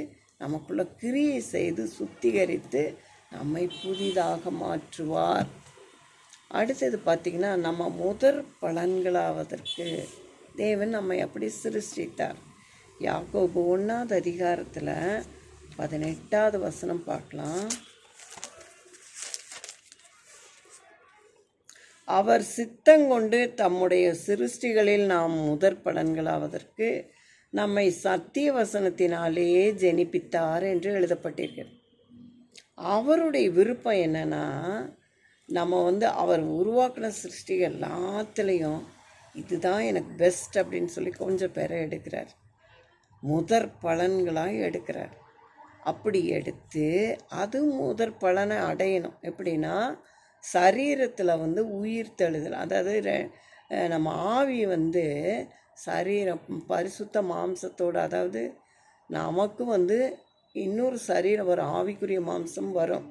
நமக்குள்ள கிரியை செய்து சுத்திகரித்து நம்மை புதிதாக மாற்றுவார். அடுத்தது பார்த்திங்கன்னா, நம்ம முதற் பலன்களாவதற்கு தேவன் நம்மை அப்படி சிருஷ்டித்தார். யாக்கோபு 1வது அதிகாரத்தில் 18வது வசனம் பார்க்கலாம். அவர் சித்தங்கொண்டு தம்முடைய சிருஷ்டிகளில் நாம் முதற் பலன்களாவதற்கு நம்மை சத்திய வசனத்தினாலேயே ஜெனிப்பித்தார் என்று எழுதப்பட்டிருக்கிறது. அவருடைய விருப்பம் என்னன்னா, நம்ம அவர் உருவாக்கின சிருஷ்டிகள் எல்லாத்துலேயும் இதுதான் எனக்கு பெஸ்ட் அப்படின்னு சொல்லி கொஞ்சம் பேரை எடுக்கிறார். முதற் பலன்களாக எடுக்கிறார். அப்படி எடுத்து அது முதற் பலனை அடையணும். எப்படின்னா, சரீரத்தில் உயிர் தெழுதல், அதாவது நம்ம ஆவி சரீரம் பரிசுத்த மாம்சத்தோடு, அதாவது நமக்கு இன்னொரு சரீரம் வரும், ஆவிக்குரிய மாம்சம் வரும்.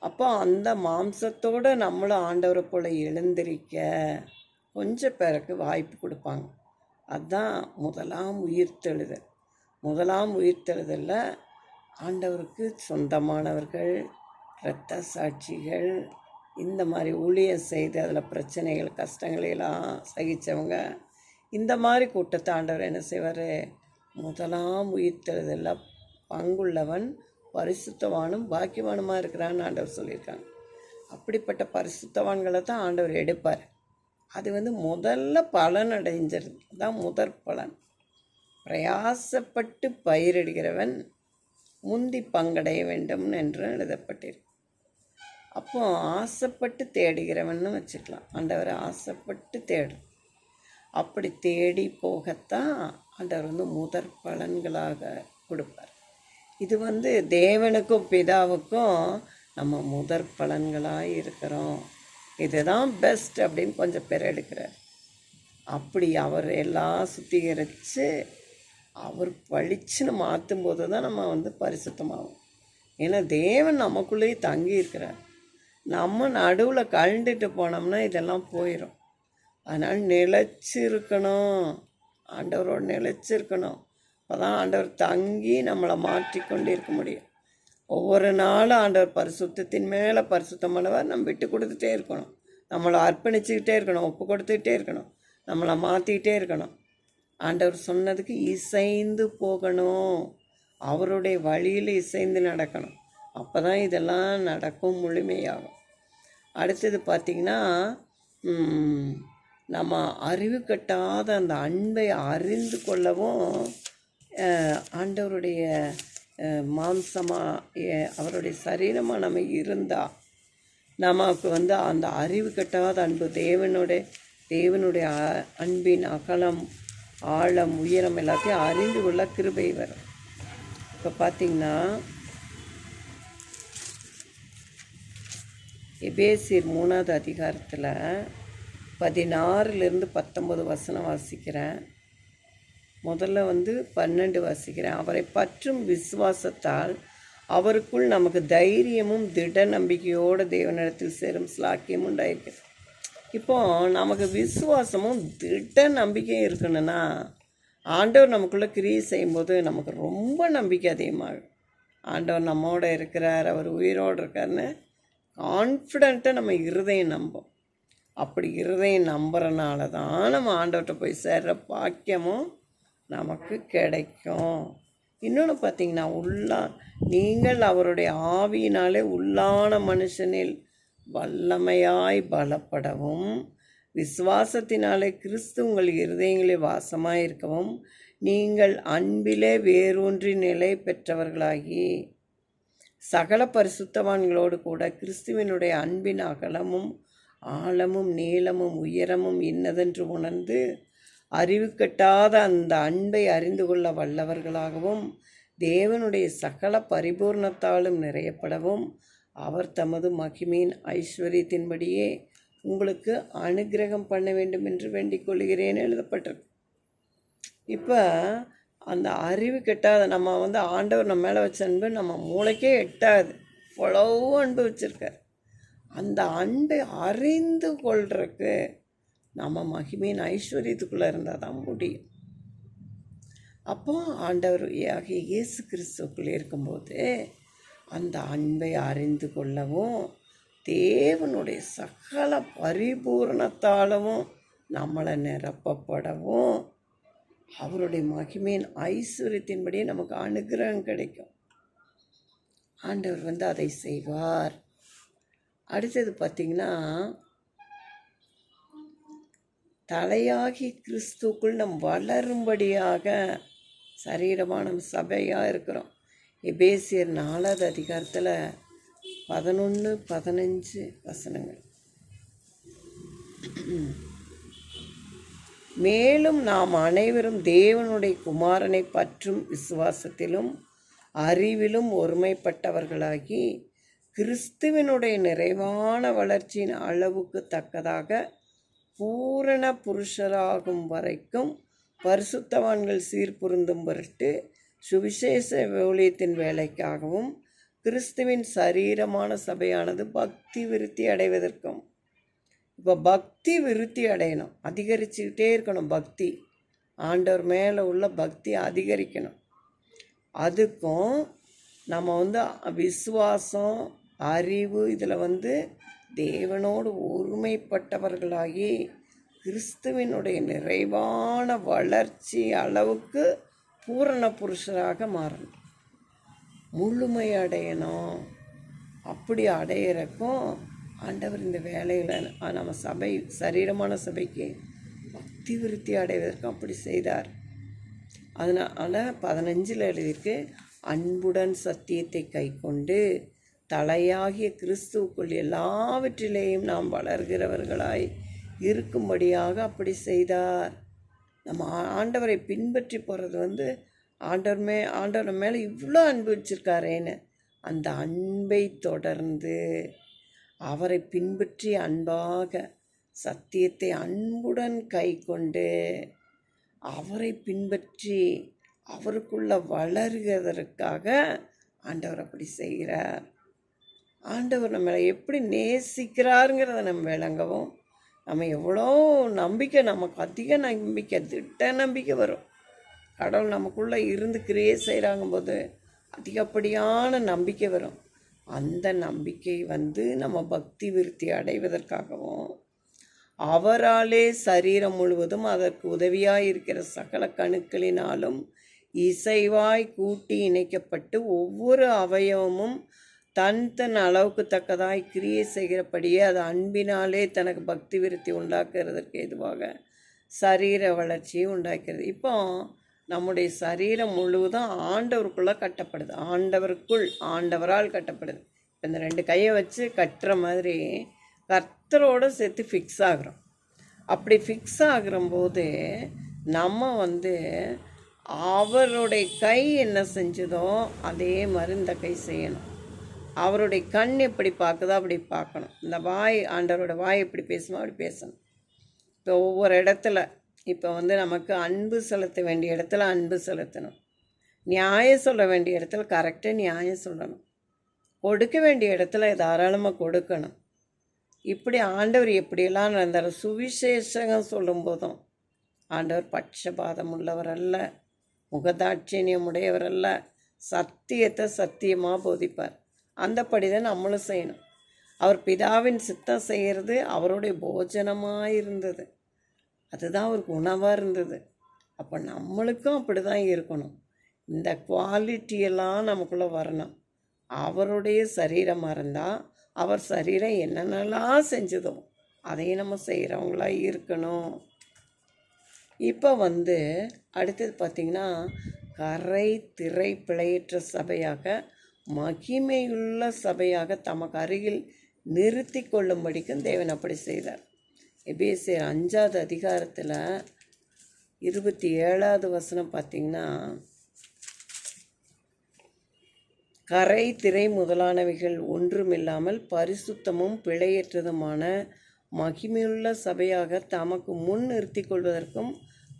அப்போ அந்த மாம்சத்தோடு நம்மளும் ஆண்டவரை போல் எழுந்திருக்க கொஞ்சம் பேருக்கு வாய்ப்பு கொடுப்பாங்க. அதுதான் முதலாம் உயிர்த்தெழுதல். முதலாம் உயிர்த்தெழுதலில் ஆண்டவருக்கு சொந்தமானவர்கள், இரத்த சாட்சிகள், இந்த மாதிரி ஊழியம் செய்து அதில் பிரச்சனைகள் கஷ்டங்களெல்லாம் சகித்தவங்க, இந்த மாதிரி கூட்டத்தை ஆண்டவர் என்ன செய்வார், முதலாம் உயிர்த்தெழுதலில் பங்குள்ளவன் பரிசுத்தவானும் பாக்கியவானுமாக இருக்கிறான்னு ஆண்டவர் சொல்லியிருக்காங்க. அப்படிப்பட்ட பரிசுத்தவான்களை தான் ஆண்டவர் எடுப்பார். அது முதல்ல பலன் அடைஞ்சிருது, தான் முதற் பலன். பிரயாசப்பட்டு பயிரிடுகிறவன் முந்தி பங்கடைய வேண்டும் என்று எழுதப்பட்டிருக்கு. அப்போ ஆசைப்பட்டு தேடுகிறவன்னு வச்சுக்கலாம். ஆண்டவர் ஆசைப்பட்டு தேடும். அப்படி தேடி போகத்தான் ஆண்டவர் முதற் பலன்களாக கொடுப்பார். இது தேவனுக்கும் பிதாவுக்கும் நம்ம முதற் பலன்களாக இருக்கிறோம். இதுதான் பெஸ்ட் அப்படின்னு கொஞ்சம் பேர் எடுக்கிறார். அப்படி அவர் எல்லாம் சுத்திகரித்து அவர் பளிச்சுன்னு மாற்றும்போது தான் நம்ம பரிசுத்தமாகும். ஏன்னா தேவன் நமக்குள்ளேயே தங்கி இருக்கிறார். நம்ம நடுவில் கழண்டுட்டு போனோம்னா இதெல்லாம் போயிடும். அதனால் நிலைச்சிருக்கணும், ஆண்டவரோடு நிலைச்சிருக்கணும். அப்போ தான் ஆண்டவர் தங்கி நம்மளை மாற்றிக்கொண்டு இருக்க முடியும். ஒவ்வொரு நாளும் ஆண்டவர் பரிசுத்தத்தின் மேலே பரிசுத்தமானவர் நம்ம விட்டு கொடுத்துட்டே இருக்கணும். நம்மளை அர்ப்பணிச்சுக்கிட்டே இருக்கணும், ஒப்பு கொடுத்துக்கிட்டே இருக்கணும், நம்மளை மாற்றிக்கிட்டே இருக்கணும். ஆண்டவர் சொன்னதுக்கு இசைந்து போகணும், அவருடைய வழியில் இசைந்து நடக்கணும். அப்போ தான் இதெல்லாம் நடக்கும், முழுமையாகும். அடுத்தது பார்த்திங்கன்னா, நம்ம அறிவு கட்டாத அந்த அன்பை அறிந்து கொள்ளவும் ஆண்டவருடைய மாம்சமாக அவருடைய சரீரமாக நம்ம இருந்தால் நமக்கு அந்த அறிவு கட்டாத அன்பு, தேவனுடைய அன்பின் அகலம் ஆழம் உயரம் எல்லாத்தையும் அறிந்து கொள்ள கிருபை வரும். இப்போ பார்த்திங்கன்னா, எபேசியர் 3வது அதிகாரத்தில் 16லேருந்து 19 வசனம் வாசிக்கிறேன். முதல்ல 12 வாசிக்கிறேன். அவரை பற்றும் விசுவாசத்தால் அவருக்குள் நமக்கு தைரியமும் திட நம்பிக்கையோடு தேவனிடத்தில் சேரும் ஸ்லாக்கியமும் உண்டாயிருக்கு. இப்போது நமக்கு விசுவாசமும் திட நம்பிக்கையும் இருக்கணும்னா ஆண்டவர் நமக்குள்ளே கிரியை செய்யும்போது நமக்கு ரொம்ப நம்பிக்கை அதிகமாகும். ஆண்டவர் நம்மோட இருக்கிறார், அவர் உயிரோடு இருக்காருன்னு கான்ஃபிடெண்ட்டாக நம்ம இருதயம் நம்போம். அப்படி இருதயம் நம்புறனால தான் நம்ம ஆண்டவர்கிட்ட போய் சேர்கிற பாக்கியமும் நமக்கு கிடைக்கும். இன்னொன்று பார்த்தீங்கன்னா, நீங்கள் அவருடைய ஆவியினாலே உள்ளான மனுஷனில் வல்லமையாய் பலப்படவும், விசுவாசத்தினாலே கிறிஸ்து உங்கள் இருதயங்களில் வாசமாயிருக்கவும், நீங்கள் அன்பிலே வேரூன்றி நிலை பெற்றவர்களாகி சகல பரிசுத்தவான்களோடு கூட கிறிஸ்துவினுடைய அன்பின் அகலமும் ஆழமும் நீளமும் உயரமும் இன்னதென்று உணர்ந்து அறிவு கட்டாத அந்த அன்பை அறிந்து கொள்ள வல்லவர்களாகவும் தேவனுடைய சகல பரிபூர்ணத்தாலும் நிறையப்படவும் அவர் தமது மகிமையின் ஐஸ்வர்யத்தின்படியே உங்களுக்கு அனுக்கிரகம் பண்ண வேண்டும் என்று வேண்டிக் கொள்கிறேன் எழுதப்பட்டிருக்கு. இப்போ அந்த அறிவு கெட்டாத நம்ம ஆண்டவர் நம்ம மேலே வச்ச அன்பு நம்ம மூளைக்கே எட்டாது, அவ்வளவு அன்பு வச்சுருக்கார். அந்த அன்பை அறிந்து கொள்றதுக்கு நம்ம மகிமையின் ஐஸ்வர்யத்துக்குள்ளே இருந்தால் தான் முடியும். அப்போ ஆண்டவர் இயேசு கிறிஸ்துக்குள்ளே இருக்கும்போது அந்த அன்பை அறிந்து கொள்ளவும் தேவனுடைய சகல பரிபூர்ணத்தாலும் நம்மளை நிரப்பப்படவும் அவருடைய மகிமையின் ஐஸ்வர்யத்தின்படியே நமக்கு அனுக்கிரகம் கிடைக்கும். ஆண்டவர் அதை செய்வார். அடுத்தது பார்த்திங்கன்னா, தலையாகி கிறிஸ்துக்குள் நம் வளரும்படியாக சரீரமான சபையாக இருக்கிறோம். எபேசியர் 4வது அதிகாரத்தில் 11-15 வசனங்கள். மேலும் நாம் அனைவரும் தேவனுடைய குமாரனை பற்றும் விசுவாசத்திலும் அறிவிலும் ஒருமைப்பட்டவர்களாகி கிறிஸ்துவினுடைய நிறைவான வளர்ச்சியின் அளவுக்கு தக்கதாக பூரண புருஷராகும் வரைக்கும் பரிசுத்தவான்கள் சீர்பொருந்தும் பொருட்டு சுவிசேஷ ஊழியத்தின் வேலைக்காகவும் கிறிஸ்துவின் சரீரமான சபையானது பக்தி விருத்தி அடைவதற்கும். இப்போ பக்தி விருத்தி அடையணும், அதிகரிச்சுக்கிட்டே இருக்கணும். பக்தி, ஆண்டவர் மேலே உள்ள பக்தி அதிகரிக்கணும். அதுக்கும் நம்ம விசுவாசம் அறிவு இதில் தேவனோடு ஒருமைப்பட்டவர்களாகி கிறிஸ்துவினுடைய நிறைவான வளர்ச்சி அளவுக்கு பூரண புருஷராக மாறணும், முழுமை அடையணும். அப்படி அடையிறக்கும் ஆண்டவர் இந்த வேலையில் நம்ம சபை சரீரமான சபைக்கு பக்தி விருத்தி அடைவதற்கும் அப்படி செய்தார். அதனால் 15 எழுதியிருக்கு, அன்புடன் சத்தியத்தை கை கொண்டு தலையாகிய கிறிஸ்துவுக்குள் எல்லாவற்றிலேயும் நாம் வளர்கிறவர்களாய் இருக்கும்படியாக அப்படி செய்தார். நம்ம ஆண்டவரை பின்பற்றி போகிறது ஆண்டவர் மேலே இவ்வளோ அன்பு வச்சுருக்காரேன்னு அந்த அன்பை தொடர்ந்து அவரை பின்பற்றி அன்பாக சத்தியத்தை அன்புடன் கை கொண்டு அவரை பின்பற்றி அவருக்குள்ள வளர்கிறதற்காக ஆண்டவர் அப்படி செய்கிறார். ஆண்டவர் நம்மளை எப்படி நேசிக்கிறாருங்கிறத நம்ம விளங்கவும் நம்ம எவ்வளோ நம்பிக்கை, நமக்கு அதிக நம்பிக்கை, திட்ட நம்பிக்கை வரும். கடவுள் நமக்குள்ளே இருந்து கிரியை செய்கிறாங்க போது அதிகப்படியான நம்பிக்கை வரும். அந்த நம்பிக்கை நம்ம பக்தி விருத்தி அடைவதற்காகவும் அவராலே சரீரம் முழுவதும் அதற்கு உதவியாக இருக்கிற சகல கணுக்களினாலும் இசைவாய் கூட்டி இணைக்கப்பட்டு ஒவ்வொரு அவயவமும் தன் அளவுக்கு தக்கதாய் கிரியை செய்கிறபடியே அது அன்பினாலே தனக்கு பக்தி விருத்தி உண்டாக்குறதற்கு ஏதுவாக சரீர வளர்ச்சியை உண்டாக்கிறது. இப்போ நம்முடைய சரீரம் முழுவதும் ஆண்டவருக்குள்ளே கட்டப்படுது, ஆண்டவரால் கட்டப்படுது. இப்போ இந்த 2 கையை வச்சு கட்டுற மாதிரி கர்த்தரோடு சேர்த்து ஃபிக்ஸ் ஆகிறோம். அப்படி ஃபிக்ஸ் ஆகிறம்போது நம்ம அவருடைய கை என்ன செஞ்சதோ அதே மாதிரி இந்த கை செய்யணும். அவருடைய கண் எப்படி பார்க்குதோ அப்படி பார்க்கணும். இந்த வாய், ஆண்டவரோட வாய் எப்படி பேசுமோ அப்படி பேசணும். இப்போ ஒவ்வொரு இடத்துல இப்போ நமக்கு அன்பு செலுத்த வேண்டிய இடத்துல அன்பு செலுத்தணும், நியாயம் சொல்ல வேண்டிய இடத்துல கரெக்டாக நியாயம் சொல்லணும், கொடுக்க வேண்டிய இடத்துல தாராளமாக கொடுக்கணும். இப்படி ஆண்டவர் எப்படியெல்லாம் நடந்தார். சுவிசேஷகம் சொல்லும் போதும் ஆண்டவர் பட்சபாதம் உள்ளவர் அல்ல, முகதாட்சியம் உடையவர் அல்ல, சத்தியத்தை சத்தியமாக போதிப்பார். அந்தப்படி தான் நம்மளும் செய்யணும். அவர் பிதாவின் சித்தம் செய்கிறது அவருடைய போஜனமாக இருந்தது, அதுதான் அவருக்கு உணவாக இருந்தது. அப்போ நம்மளுக்கும் அப்படி தான் இருக்கணும். இந்த குவாலிட்டியெல்லாம் நமக்குள்ளே வரணும். அவருடைய சரீரமாக இருந்தால் அவர் சரீரம் என்னென்னலாம் செஞ்சதோ அதையும் நம்ம செய்கிறவங்களா இருக்கணும். இப்போ அடுத்தது பார்த்திங்கன்னா, கரை திரை பிழையற்ற சபையாக மகிமையுள்ள சபையாக தமக்கு அருகில் நிறுத்தி கொள்ளும்படிக்கும் தேவன் அப்படி செய்தார். எபேசியர் 5வது அதிகாரத்தில் 27வது வசனம் பார்த்திங்கன்னா, கரை திரை முதலானவைகள் ஒன்றுமில்லாமல் பரிசுத்தமும் பிழையற்றதுமான மகிமையுள்ள சபையாக தமக்கு முன் நிறுத்தி கொள்வதற்கும்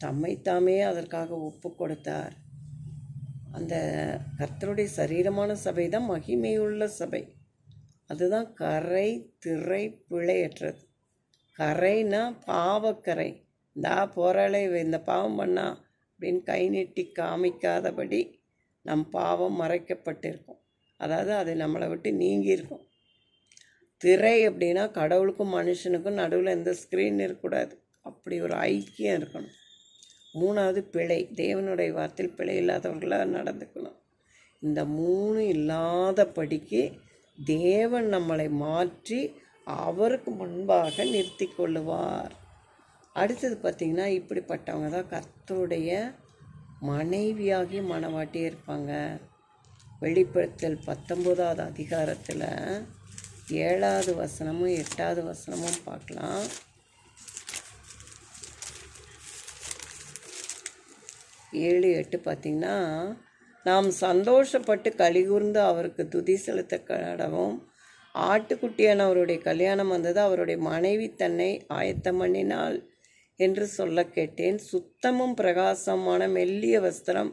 தம்மைத்தாமே அதற்காக ஒப்பு கொடுத்தார். அந்த கர்த்தருடைய சரீரமான சபை தான் மகிமையுள்ள சபை. அதுதான் கரை திரை பிழையற்றது. கரைனா பாவக்கரை. போராளை இந்த பாவம் பண்ணா அப்படின்னு கை நீட்டி காமிக்காதபடி நம் பாவம் மறைக்கப்பட்டிருக்கும். அதாவது அது நம்மளை விட்டு நீங்கியிருக்கும். திரை அப்படின்னா கடவுளுக்கும் மனுஷனுக்கும் நடுவில் எந்த ஸ்க்ரீன் இருக்கக்கூடாது. அப்படி ஒரு ஐக்கியம் இருக்கணும். 3வது பிழை. தேவனுடைய வார்த்தையில் பிழை இல்லாதவர்களாக நடந்துக்கணும். இந்த 3 இல்லாதபடிக்கு தேவன் நம்மளை மாற்றி அவருக்கு முன்பாக நிறுத்தி கொள்ளுவார். அடுத்தது பார்த்திங்கன்னா, இப்படிப்பட்டவங்க தான் கர்த்தருடைய மனைவியாகி மணவாட்டியே இருப்பாங்க. வெளிப்படுத்தல் 19வது அதிகாரத்தில் 7வது வசனமும் 8வது வசனமும் பார்க்கலாம். 7, 8 பார்த்திங்கன்னா, நாம் சந்தோஷப்பட்டு கலிகூர்ந்து அவருக்கு துதி செலுத்த கடவும், ஆட்டுக்குட்டியான அவருடைய கல்யாணம் வந்தது, அவருடைய மனைவி தன்னை ஆயத்தம் பண்ணினாள் என்று சொல்ல கேட்டேன். சுத்தமும் பிரகாசமான மெல்லிய வஸ்திரம்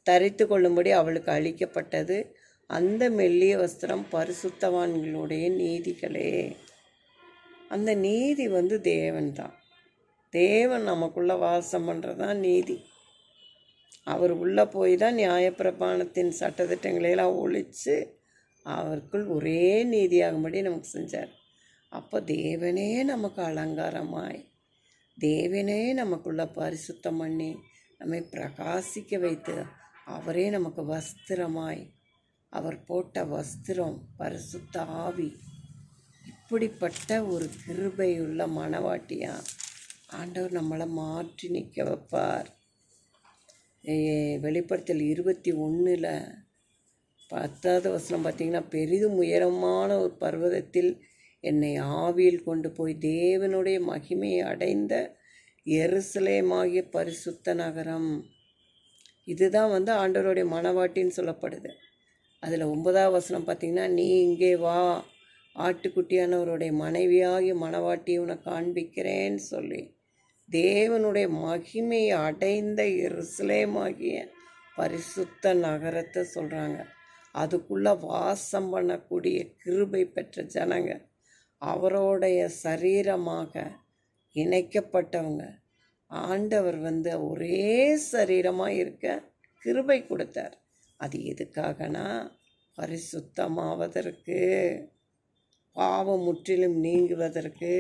தரித்து கொள்ளும்படி அவளுக்கு அளிக்கப்பட்டது. அந்த மெல்லிய வஸ்திரம் பரிசுத்தவான்களுடைய நீதிகளே. அந்த நீதி தேவன் தான். தேவன் நமக்குள்ளே வாசம் பண்ணுறது தான் நீதி. அவர் உள்ளே போய் தான் நியாயப்பிரமாணத்தின் சட்டத்திட்டங்களையெல்லாம் ஒழித்து அவருக்குள் ஒரே நீதியாகும்படி நமக்கு செஞ்சார். அப்போ தேவனே நமக்கு அலங்காரமாய், தேவனே நமக்குள்ள பரிசுத்தம் பண்ணி நம்மை பிரகாசிக்க வைத்து, அவரே நமக்கு வஸ்திரமாய், அவர் போட்ட வஸ்திரம் பரிசுத்த ஆவி. இப்படிப்பட்ட ஒரு கிருபையுள்ள மணவாட்டியா ஆண்டவர் நம்மளை மாற்றி நிற்க வைப்பார். வெளிப்படுத்தல் 21 10வது வசனம் பார்த்திங்கன்னா, பெரிதும் உயரமான ஒரு பர்வதத்தில் என்னை ஆவியில் கொண்டு போய் தேவனுடைய மகிமையை அடைந்த எருசலேமாகிய பரிசுத்த நகரம். இதுதான் ஆண்டவருடைய மணவாட்டின்னு சொல்லப்படுது. அதில் 9வது வசனம் பார்த்திங்கன்னா, நீ இங்கே வா, ஆட்டுக்குட்டியானவருடைய மனைவியாகிய மணவாட்டியை உனக்கு காண்பிக்கிறேன்னு சொல்லி தேவனுடைய மகிமையை அடைந்த எருசலேமாகிய பரிசுத்த நகரத்தை சொல்கிறாங்க. அதுக்குள்ளே வாசம் பண்ணக்கூடிய கிருபை பெற்ற ஜனங்க, அவருடைய சரீரமாக இணைக்கப்பட்டவங்க. ஆண்டவர் ஒரே சரீரமாக இருக்க கிருபை கொடுத்தார். அது எதுக்காகனா, பரிசுத்தமாவதற்கு, பாவம் முற்றிலும் நீங்குவதற்கு,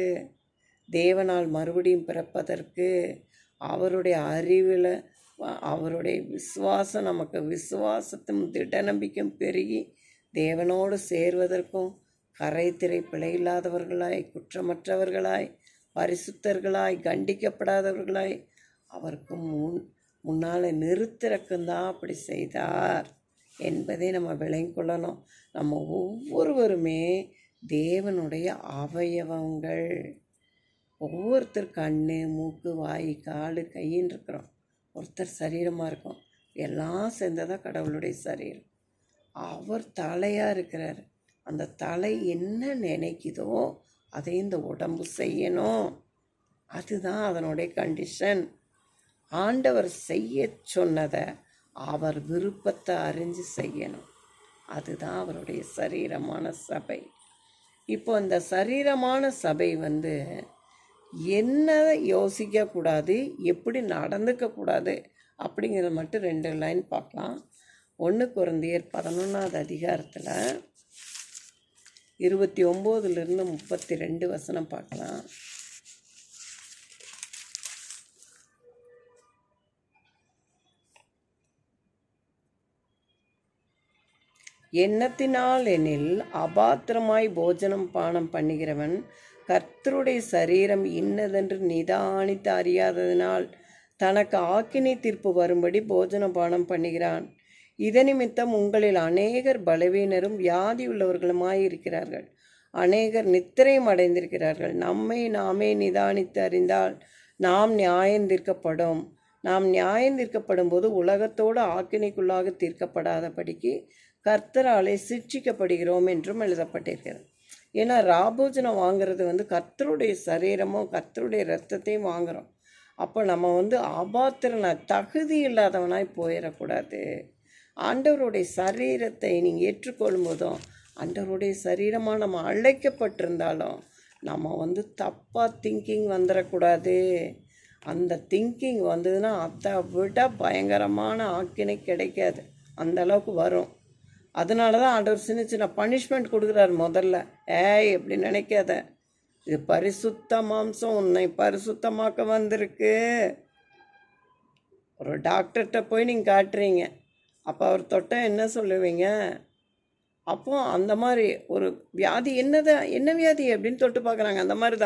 தேவனால் மறுபடியும் பிறப்பதற்கு, அவருடைய அறிவில் அவருடைய விசுவாசம் நமக்கு விசுவாசத்தும் திட நம்பிக்கையும் பெருகி தேவனோடு சேர்வதற்கும், கரை திரை பிழையில்லாதவர்களாய், குற்றமற்றவர்களாய், பரிசுத்தர்களாய், கண்டிக்கப்படாதவர்களாய் அவருக்கு முன்னால் நிறுத்திறக்குந்தான் அப்படி செய்தார் என்பதை நம்ம விளங்கிக்கொள்ளணும். நம்ம ஒவ்வொருவருமே தேவனுடைய அவயவங்கள். ஒவ்வொருத்தர் கண், மூக்கு, வாய், கால், கையின்னு இருக்கிறோம். ஒருத்தர் சரீரமாக இருக்கும். எல்லாம் சேர்ந்ததான் கடவுளுடைய சரீரம். அவர் தலையாக இருக்கிறார். அந்த தலை என்ன நினைக்குதோ அதை இந்த உடம்பு செய்யணும். அதுதான் அதனுடைய கண்டிஷன். ஆண்டவர் செய்ய சொன்னதை அவர் விருப்பத்தை அறிஞ்சு செய்யணும். அதுதான் அவருடைய சரீரமான சபை. இப்போ இந்த சரீரமான சபை என்ன யோசிக்கக்கூடாது, எப்படி நடந்துக்கக்கூடாது அப்படிங்கிறத மட்டும் 2 லைன் பார்க்கலாம். 1 கொரிந்தியர் 11வது அதிகாரத்தில் 29 32 வசனம் பார்க்கலாம். எண்ணத்தினால் எனில் அபாத்திரமாய் போஜனம் பானம் பண்ணுகிறவன் கர்த்தருடைய சரீரம் இன்னதென்று நிதானித்து அறியாததினால் தனக்கு ஆக்கினை தீர்ப்பு வரும்படி போஜன பானம் பண்ணுகிறான். இதனிமித்தம் உங்களில் அநேகர் பலவீனரும் வியாதி உள்ளவர்களுமாயிருக்கிறார்கள். அநேகர் நித்திரையும் அடைந்திருக்கிறார்கள். நம்மை நாமே நிதானித்து அறிந்தால் நாம் நியாயந்தீர்க்கப்படும். நாம் நியாயந்தீர்க்கப்படும் போது உலகத்தோடு ஆக்கினைக்குள்ளாக தீர்க்கப்படாதபடிக்கு கர்த்தராலே சிட்சிக்கப்படுகிறோம் என்றும் எழுதப்பட்டிருக்கிறது. ஏன்னா ராபோஜனம் வாங்கிறது கர்த்தருடைய சரீரமோ கர்த்தருடைய இரத்தத்தையும் வாங்குகிறோம். அப்போ நம்ம அபாத்திரனா தகுதி இல்லாதவனாய் போயிடக்கூடாது. ஆண்டவருடைய சரீரத்தை நீங்கள் ஏற்றுக்கொள்ளும் போதும் ஆண்டவருடைய சரீரமாக நம்ம அழைக்கப்பட்டிருந்தாலும் நம்ம தப்பாக திங்கிங் வந்துடக்கூடாது. அந்த திங்கிங் வந்ததுன்னா அதை விட பயங்கரமான ஆக்கினை கிடைக்காது, அந்த அளவுக்கு வரும். அதனால தான் ஆண்டவர் சின்ன சின்ன பனிஷ்மெண்ட் கொடுக்குறாரு. முதல்ல எப்படி நினைக்காத, இது பரிசுத்த மாம்சம் உன்னை பரிசுத்தமாக்க வந்திருக்கு. ஒரு டாக்டர்கிட்ட போய் நீங்கள் காட்டுறீங்க, அப்போ அவர் தொட்ட என்ன சொல்லுவீங்க? அப்போ அந்த மாதிரி ஒரு வியாதி என்ன வியாதி அப்படின்னு தொட்டு பார்க்குறாங்க. அந்த மாதிரி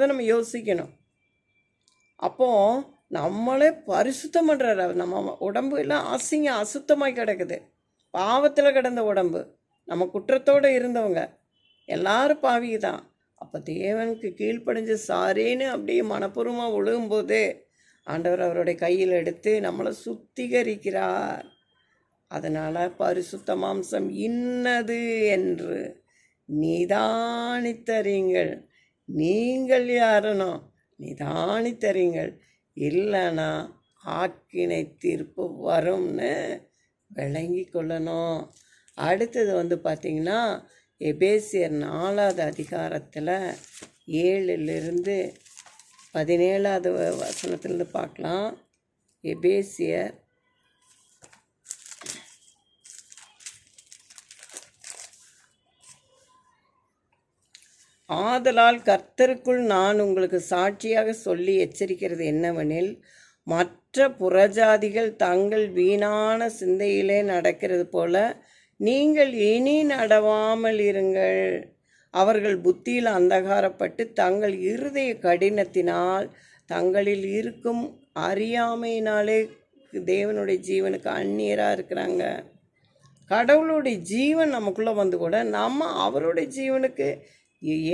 தான் நம்ம யோசிக்கணும். அப்போது நம்மளே பரிசுத்தம் பண்ணுறாரு. நம்ம உடம்பு எல்லாம் அசுத்தமாக கிடக்குது, பாவத்தில் கிடந்த உடம்பு, நம்ம குற்றத்தோடு இருந்தவங்க எல்லாரும் பாவிக்கு தான். அப்போ தேவனுக்கு கீழ்ப்படிஞ்சு சாரேன்னு அப்படியே மனப்பூர்வமாக விழுகும்போது ஆண்டவர் அவருடைய கையில் எடுத்து நம்மளை சுத்திகரிக்கிறார். அதனால் பரிசுத்த மாம்சம் இன்னது என்று நிதானித்தறிங்கள். நீங்கள் யாருனோ நிதானித்தறிங்கள், இல்லைன்னா ஆக்கினை தீர்ப்பு வரும்னு விளங்கி கொள்ளணும். அடுத்தது பார்த்திங்கன்னா எபேசியர் 4வது அதிகாரத்தில் 7லிருந்து 17வது வசனத்திலிருந்து பார்க்கலாம். எபேசியர் ஆதலால் கர்த்தருக்குள் நான் உங்களுக்கு சாட்சியாக சொல்லி எச்சரிக்கிறது என்னவெனில், மற்ற புறஜாதிகள் தங்கள் வீணான சிந்தையிலே நடக்கிறது போல நீங்கள் இனி நடவாமல் இருங்கள். அவர்கள் புத்தியில் அந்தகாரப்பட்டு தங்கள் இருதய கடினத்தினால் தங்களில் இருக்கும் அறியாமையினாலே தேவனுடைய ஜீவனுக்கு அந்நியராக இருக்கிறாங்க. கடவுளுடைய ஜீவன் நமக்குள்ளே கூட நம்ம அவருடைய ஜீவனுக்கு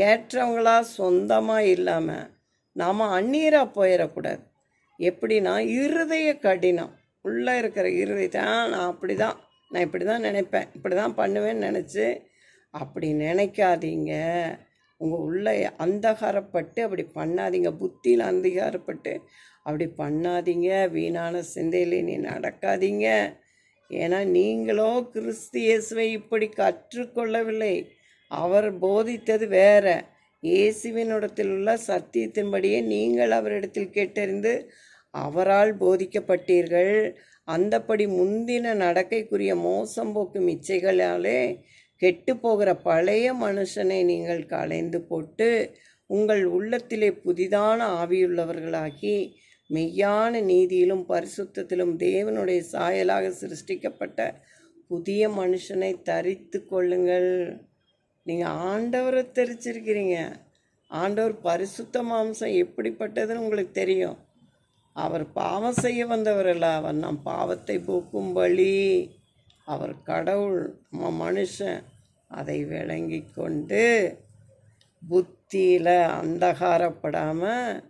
ஏற்றவங்களா சொந்தமாக இல்லாமல் நாம் அந்நியராக போயிடக்கூடாது. எப்படின்னா இருதய கடினம் உள்ளே இருக்கிற இருதயத்தை நான் இப்படி தான் நினைப்பேன், இப்படி தான் பண்ணுவேன்னு நினச்சி அப்படி நினைக்காதீங்க. உங்கள் உள்ளே அந்தகாரப்பட்டு அப்படி பண்ணாதீங்க, புத்தியில் அந்தகாரப்பட்டு அப்படி பண்ணாதீங்க, வீணான சிந்தையிலே நீ நடக்காதீங்க. ஏன்னா நீங்களோ கிறிஸ்து இயேசுவை இப்படி கற்றுக்கொள்ளவில்லை. அவர் போதித்தது வேற. இயேசுவினிடத்தில் உள்ள சத்தியத்தின்படியே நீங்கள் அவரிடத்தில் கேட்டறிந்து அவரால் போதிக்கப்பட்டீர்கள். அந்தப்படி முந்தின நடக்கைக்குரிய மோசம் போக்கும் இச்சைகளாலே கெட்டு போகிற பழைய மனுஷனை நீங்கள் களைந்து போட்டு உங்கள் உள்ளத்திலே புதிதான ஆவியுள்ளவர்களாகி மெய்யான நீதியிலும் பரிசுத்தத்திலும் தேவனுடைய சாயலாக சிருஷ்டிக்கப்பட்ட புதிய மனுஷனை தரித்து கொள்ளுங்கள். நீங்கள் ஆண்டவரை தெரிச்சிருக்கிறீங்க. ஆண்டவர் பரிசுத்த மாம்சம் எப்படிப்பட்டதுன்னு உங்களுக்கு தெரியும். அவர் பாவம் செய்ய வந்தவர் அல்ல, அவர் நம் பாவத்தை போக்கும்படி அவர் கடவுள், நம்ம மனுஷன். அதை விளங்கி கொண்டு புத்தியில் அந்தகாரப்படாமல்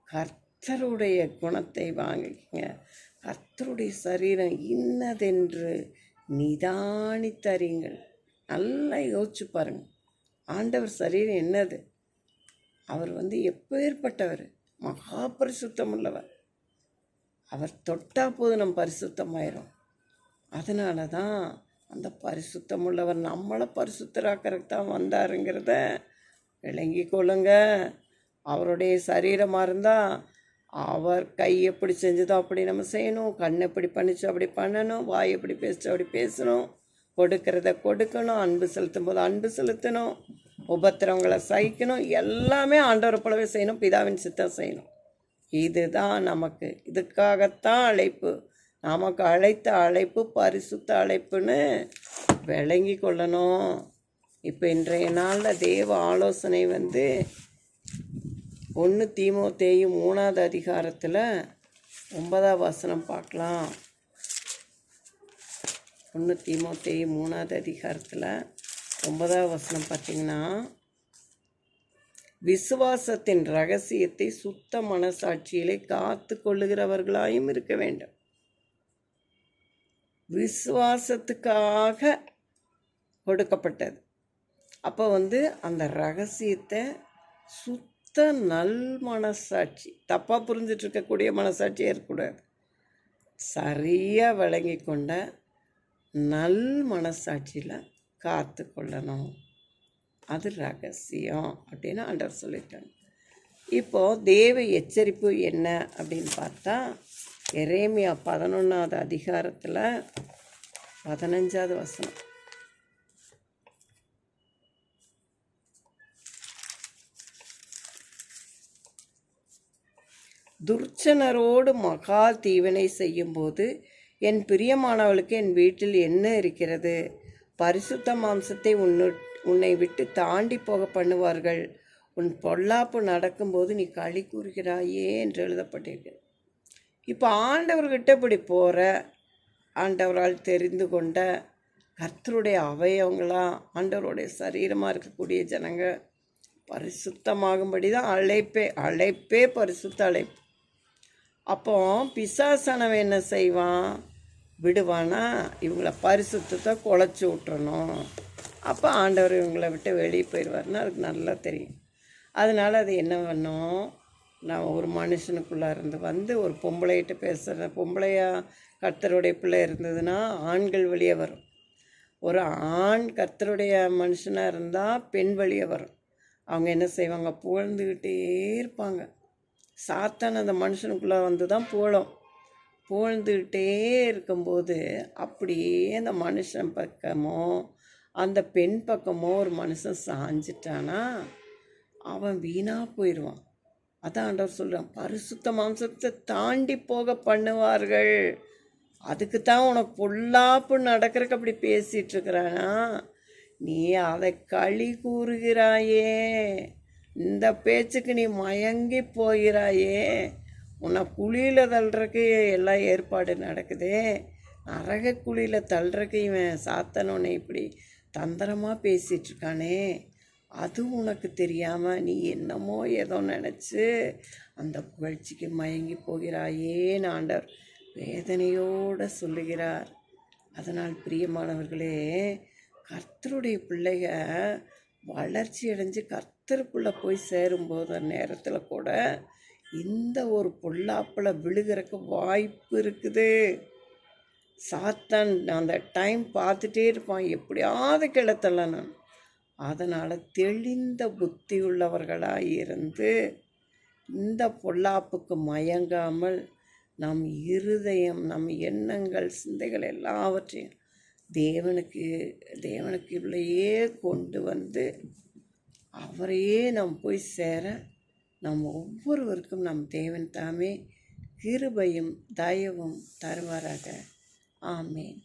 கர்த்தருடைய குணத்தை வாங்கிக்கங்க. கர்த்தருடைய சரீரம் இன்னதென்று நிதானித்தறிங்கள். நல்லா யோசிச்சு பாருங்கள், ஆண்டவர் சரீரம் என்னது? அவர் எப்பேற்பட்டவர்? மகா பரிசுத்தம் உள்ளவர். அவர் தொட்டால் போது நம்ம பரிசுத்தமாயிரும். அதனால தான் அந்த பரிசுத்தம் உள்ளவர் நம்மளை பரிசுத்தராக்கிறதுக்கு தான் வந்தாருங்கிறத விளங்கி கொள்ளுங்க. அவருடைய சரீரமாக இருந்தால் அவர் கை எப்படி செஞ்சதோ அப்படி நம்ம செய்யணும், கண் எப்படி பண்ணிச்சோ அப்படி பண்ணணும், வாய் எப்படி பேசிச்சோ அப்படி பேசணும், கொடுக்கறத கொடுக்கணும், அன்பு செலுத்தும் போது அன்பு செலுத்தணும், உபத்திரவங்களை சகிக்கணும். எல்லாமே ஆண்டவரை போலவே செய்யணும், பிதாவின் சித்தம் செய்யணும். இதுதான் நமக்கு, இதுக்காகத்தான் அழைப்பு. நமக்கு அழைத்த அழைப்பு பரிசுத்த அழைப்புன்னு விளங்கி கொள்ளணும். இப்போ இன்றைய நாளில் தேவ ஆலோசனை 1 தீமோத்தேயு 3வது அதிகாரத்தில் 9வது வசனம் பார்க்கலாம். 1 தீமோத்தேயு 3வது அதிகாரத்தில் 9வது வசனம் பார்த்திங்கன்னா, விசுவாசத்தின் இரகசியத்தை சுத்த மனசாட்சியிலே காத்து கொள்ளுகிறவர்களாயும் இருக்க வேண்டும். விசுவாசத்துக்காக கொடுக்கப்பட்டது. அப்போ அந்த ரகசியத்தை சுத்த நல் மனசாட்சி, தப்பாக புரிஞ்சிட்டு இருக்கக்கூடிய மனசாட்சியாக இருக்கக்கூடாது, சரியாக விளங்கி கொண்ட நல் மனசாட்சியில் காத்து கொள்ளணும். அது ரகசியம் அப்படின்னு ஆண்டவர் சொல்லிட்டாங்க. இப்போது தேவ எச்சரிப்பு என்ன அப்படின்னு பார்த்தா, எரேமியா 11வது அதிகாரத்தில் 15வது வசனம். துர்ச்சனரோடு மகா தீவினை செய்யும்போது என் பிரியமானவளுக்கு என் வீட்டில் என்ன இருக்கிறது? பரிசுத்த மாம்சத்தை உன்னை விட்டு தாண்டி போக பண்ணுவார்கள். உன் பொல்லாப்பு நடக்கும்போது நீ களி கூறுகிறாயே என்று எழுதப்பட்டிருக்கு. இப்போ ஆண்டவர்கிட்ட இப்படி போகிற, ஆண்டவரால் தெரிந்து கொண்ட கர்த்தருடைய அவயவங்களாம், ஆண்டவருடைய சரீரமாக இருக்கக்கூடிய ஜனங்க பரிசுத்தமாகும்படி தான் அழைப்பே பரிசுத்த அழைப்பு. அப்போ பிசாசானவன் என்ன செய்வான்? விடுவானா? இவங்கள பரிசுத்தத்தை குலைச்சி விட்டுறணும். அப்போ ஆண்டவர் இவங்களை விட்டு வெளியே போயிடுவார்னு அதுக்கு நல்லா தெரியும். அதனால் அது என்ன பண்ணும்? நான் ஒரு மனுஷனுக்குள்ளே இருந்து ஒரு பொம்பளைகிட்ட பேசுகிற, பொம்பளையா கர்த்தருடைய பிள்ளை இருந்ததுன்னா ஆண்கள் வெளியே வரும். ஒரு ஆண் கர்த்தருடைய மனுஷனாக இருந்தால் பெண் வெளியே வரும். அவங்க என்ன செய்வாங்க? புகழ்ந்துக்கிட்டே இருப்பாங்க. சாத்தான் அந்த மனுஷனுக்குள்ளே தான் புகழ்ந்துக்கிட்டே இருக்கும்போது அப்படியே அந்த மனுஷன் பக்கமோ அந்த பெண் பக்கமோ ஒரு மனுஷன் சாஞ்சிட்டானா அவன் வீணாக போயிடுவான். அதான் ஆண்டவர் சொல்கிறான், பரிசுத்த மாம்சத்தை தாண்டி போக பண்ணுவார்கள். அதுக்கு தான் உனக்கு பொல்லாப்பு நடக்கிறக்கு அப்படி பேசிகிட்டு இருக்கிறானா, நீ அதை களி கூறுகிறாயே, இந்த பேச்சுக்கு நீ மயங்கி போகிறாயே, உன்னை குழியில் தள்ளுறக்கு எல்லாம் ஏற்பாடு நடக்குதே, நரக குழியில் தள்ளுறக்கு இவன் சாத்தன் உன்னை இப்படி தந்திரமாக பேசிகிட்ருக்கானே, அது உனக்கு தெரியாமல் நீ என்னமோ ஏதோ நினச்சி அந்த புகழ்ச்சிக்கு மயங்கி போகிறாயேன்னு ஆண்டவர் வேதனையோடு சொல்லுகிறார். அதனால் பிரியமானவர்களே, கர்த்தருடைய பிள்ளைக வளர்ச்சி அடைஞ்சு கர்த்தருக்குள்ளே போய் சேரும்போது நேரத்தில் கூட இந்த ஒரு பொல்லாப்பில் விழுகிறக்கு வாய்ப்பு இருக்குது. சாத்தான் அந்த டைம் பார்த்துட்டே இருப்பான், எப்படியாவது கிளத்தலாம். நான் அதனால் தெளிந்த புத்தி உள்ளவர்களாக இருந்து இந்த பொல்லாப்புக்கு மயங்காமல் நம் இருதயம், நம் எண்ணங்கள், சிந்தைகள் எல்லாவற்றையும் தேவனுக்கு உள்ளேயே கொண்டு அவரையே நாம் போய் சேர நம் ஒவ்வொருவருக்கும் நம் தேவன் தாமே கிருபையும் தயவும் தருவாராக. ஆமேன்.